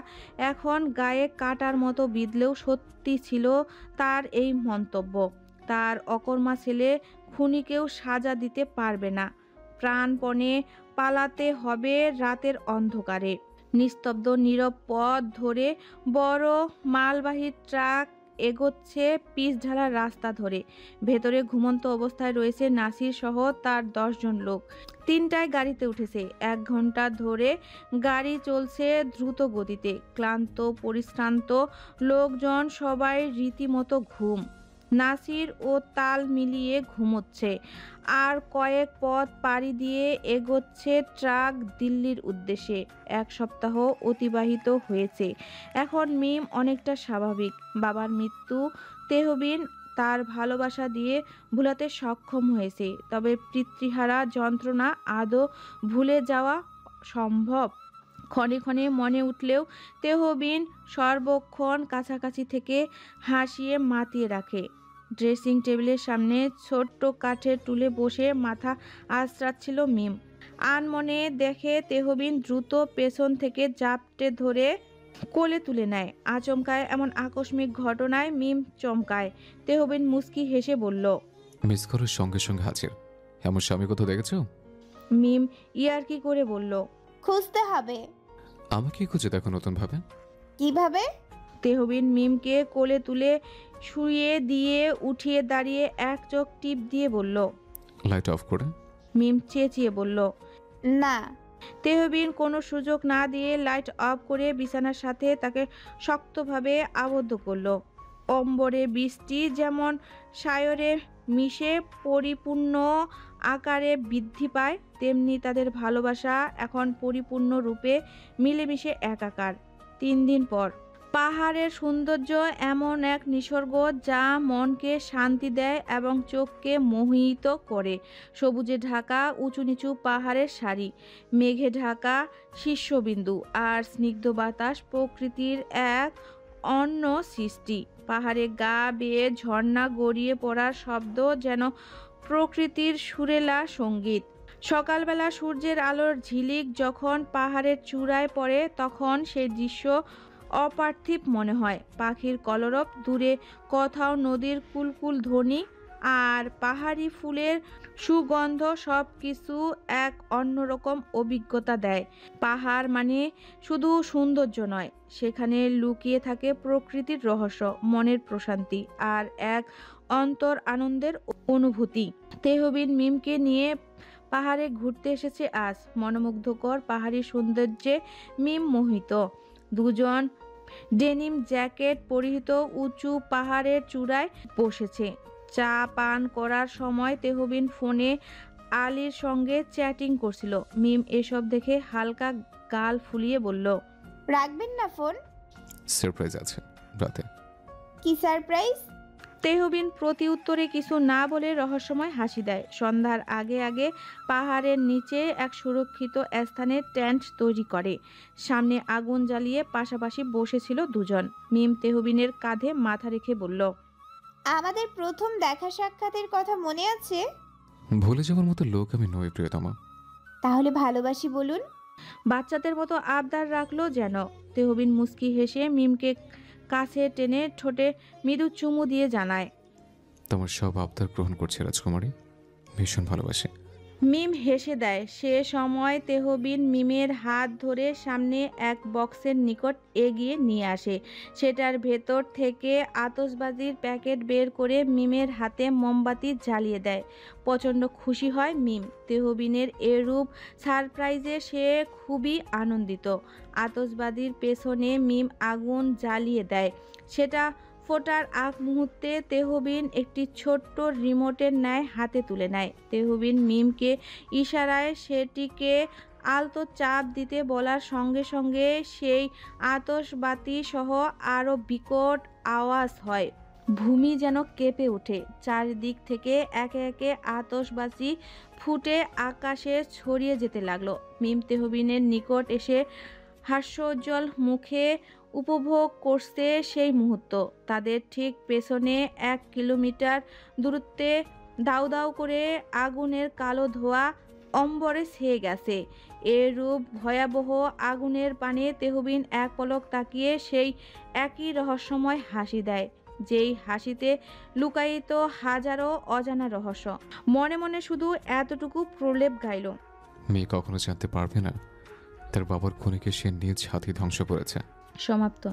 এখন গায়ে কাটার মতো বিঁধলেও সত্যি ছিল তার এই মন্তব্য। তার অকর্মা ছেলে খুনিকেও সাজা দিতে পারবে না। প্রাণপণে পালাতে হবে রাতের অন্ধকারে। নিস্তব্ধ নীরব পথ ধরে বড় মালবাহী ট্রাক এগোচ্ছে পিচ ঢালা রাস্তা ধরে। ভেতরে ঘুমন্ত অবস্থায় রয়েছে নাসির সহ তার 10 জন লোক। 3টায় গাড়িতে উঠেছে। 1 ঘন্টা ধরে গাড়ি চলছে দ্রুত গতিতে। ক্লান্ত পরিশ্রান্ত লোকজন সবাই রীতিমতো ঘুম। নাসির ও তাল মিলিয়ে ঘুমোচ্ছে। আর কয়েক পথ পাড়ি দিয়ে এগোচ্ছে ট্রাক দিল্লির উদ্দেশ্যে। 1 সপ্তাহ অতিবাহিত হয়েছে। এখন মিম অনেকটা স্বাভাবিক। বাবার মৃত্যু তেহবিন তার ভালোবাসা দিয়ে ভুলাতে সক্ষম হয়েছে। তবে পিতৃহারা যন্ত্রণা আদৌ ভুলে যাওয়া সম্ভব? ক্ষণে ক্ষণে মনে উঠলেও তেহবিন সর্বক্ষণ কাছাকাছি থেকে হাসিয়ে মাতিয়ে রাখে। ড্রেসিং টেবিলের সামনে ছোট্ট কাঠের টুলে বসে মাথা আঁচড়াচ্ছিল মিম। আনমনে দেখে তেহবিন দ্রুত পেছন থেকে জাপটে ধরে কোলে তুলে নেয়। আচমকায় এমন আকস্মিক ঘটনায় মিম চমকায়। তেহবিন মুচকি হেসে বলল, মিস করার সঙ্গে সঙ্গে হাজির। এমন স্বামী কোথাও দেখেছো? মিম ইয়ার্কি করে বলল, খুঁজতে হবে। আমাকে খুঁজে দেখো নতুন ভাবে। কিভাবে? তেহবিন মিমকে কোলে তুলে শুয়ে দিয়ে উঠিয়ে দাঁড়িয়ে এক চোখ টিপ দিয়ে বলল, লাইট অফ করে। মিম চেঁচিয়ে বলল, না। তেহবিন কোনো সুযোগ না দিয়ে লাইট অফ করে বিছানার সাথে তাকে শক্তভাবে আবদ্ধ করলো। অম্বরে বৃষ্টি যেমন সায়রে মিশে পরিপূর্ণ আকারে বৃদ্ধি পায়, তেমনি তাদের ভালোবাসা এখন পরিপূর্ণ রূপে মিলেমিশে একাকার। 3 দিন পর পাহাড়ের সৌন্দর্য এমন এক নিসর্গ যা মনকে শান্তি দেয় এবং চোখকে মোহিত করে। সবুজে ঢাকা উঁচু নিচু পাহাড়ের সারি, মেঘে ঢাকা শীর্ষবিন্দু, আর স্নিগ্ধ বাতাস প্রকৃতির এক অন্য সৃষ্টি। পাহাড়ে গা বেয়ে ঝর্ণা গড়িয়ে পড়ার শব্দ যেন প্রকৃতির সুরেলা সঙ্গীত। সকালবেলা সূর্যের আলোর ঝিলিক যখন পাহাড়ের চূড়ায় পড়ে তখন সেই দৃশ্য অপার্থিব মনে হয়। পাখির কলরব, দূরে কোথাও নদীর কুলকুল ধ্বনি আর পাহাড়ি ফুলের সুগন্ধ সব কিছু এক অন্যরকম অভিজ্ঞতা দেয়। পাহাড় মানে শুধু সৌন্দর্য নয়, সেখানে লুকিয়ে থাকে প্রকৃতির রহস্য, মনের প্রশান্তি আর এক অন্তর আনন্দের অনুভূতি। তেহবিন মিমকে নিয়ে পাহাড়ে ঘুরতে এসেছে আজ। মনোমুগ্ধকর পাহাড়ি সৌন্দর্যে মিম মোহিত। দুজন ডেনিম জ্যাকেট পরিহিত উঁচু পাহাড়ের চূড়ায় বসেছে। চা পান করার সময় তেহবিন ফোনে আলীর সঙ্গে চ্যাটিং করছিল। মিম এসব দেখে হালকা গাল ফুলিয়ে বলল, রাখবেন না ফোন? সারপ্রাইজ আছে রাতে। কি সারপ্রাইজ? তেহবিন প্রতি উত্তরে কিছু না বলে রহস্যময় হাসি দেয়। সন্ধ্যার আগে আগে পাহাড়ের নিচে এক সুরক্ষিত স্থানে টেন্ট তৈরি করে। সামনে আগুন জ্বালিয়ে পাশাপাশি বসেছিল দুজন। মিম তেহবিনের কাঁধে মাথা রেখে বলল, আমাদের প্রথম দেখা সাক্ষাতের কথা মনে আছে? ভুলে যাওয়ার মতো লোক আমি নই প্রিয়তমা। তাহলে ভালোবাসি বলুন। বাচ্চাদের মতো আবদার রাখলো যেন। তেহবিন মুস্কি হেসে মিমকে কাছে টেনে ঠোঁটে মৃদু চুমু দিয়ে জানায়, তোমার সব আবদার গ্রহণ করছে রাজকুমারী, ভীষণ ভালোবাসে। মিম হেসে দেয়। সে সময় তেহবিন মিমের হাত ধরে সামনে এক বক্সের নিকট এগিয়ে নিয়ে আসে। সেটার ভেতর থেকে আতশবাজির প্যাকেট বের করে মিমের হাতে মোমবাতি জ্বালিয়ে দেয়। প্রচণ্ড খুশি হয় মিম। তেহবিনের এরূপ সারপ্রাইজে সে খুবই আনন্দিত। আতশবাজির পেছনে মিম আগুন জ্বালিয়ে দেয়। সেটা ফোটার আগ মুহূর্তে তেহবিন একটি ছোট্ট রিমোটের ন্যায় হাতে তুলে নেয়। তেহবিন মিমকে ইশারায় সেটিকে আলতো চাপ দিতে বলার সঙ্গে সঙ্গে সেই আতশবাতি সহ আরও বিকট আওয়াজ হয়। ভূমি যেন কেঁপে ওঠে। চারিদিক থেকে একে একে আতশবাজি ফুটে আকাশে ছড়িয়ে যেতে লাগলো। মিম তেহবিনের নিকট এসে হাস্যোজ্জ্বল মুখে উপভোগ করছে সেই মুহূর্ত। তাদের ঠিক পেছনে 1 কিলোমিটার দূরত্বে দাউ দাউ করে আগুনের কালো ধোঁয়া অম্বরে ছেয়ে গেছে। এর রূপ ভয়াবহ আগুনের পানে তেহবিন এক পলক তাকিয়ে সেই একই রহস্যময় হাসি দেয়, যেই হাসিতে লুকায়িত হাজারো অজানা রহস্য। মনে মনে শুধু এতটুকু প্রলেপ গাইল, মেয়ে কখনো জানতে পারবে না তার বাবার খুনিকে সে নিজ হাতে ধ্বংস করেছে। সমাপ্ত।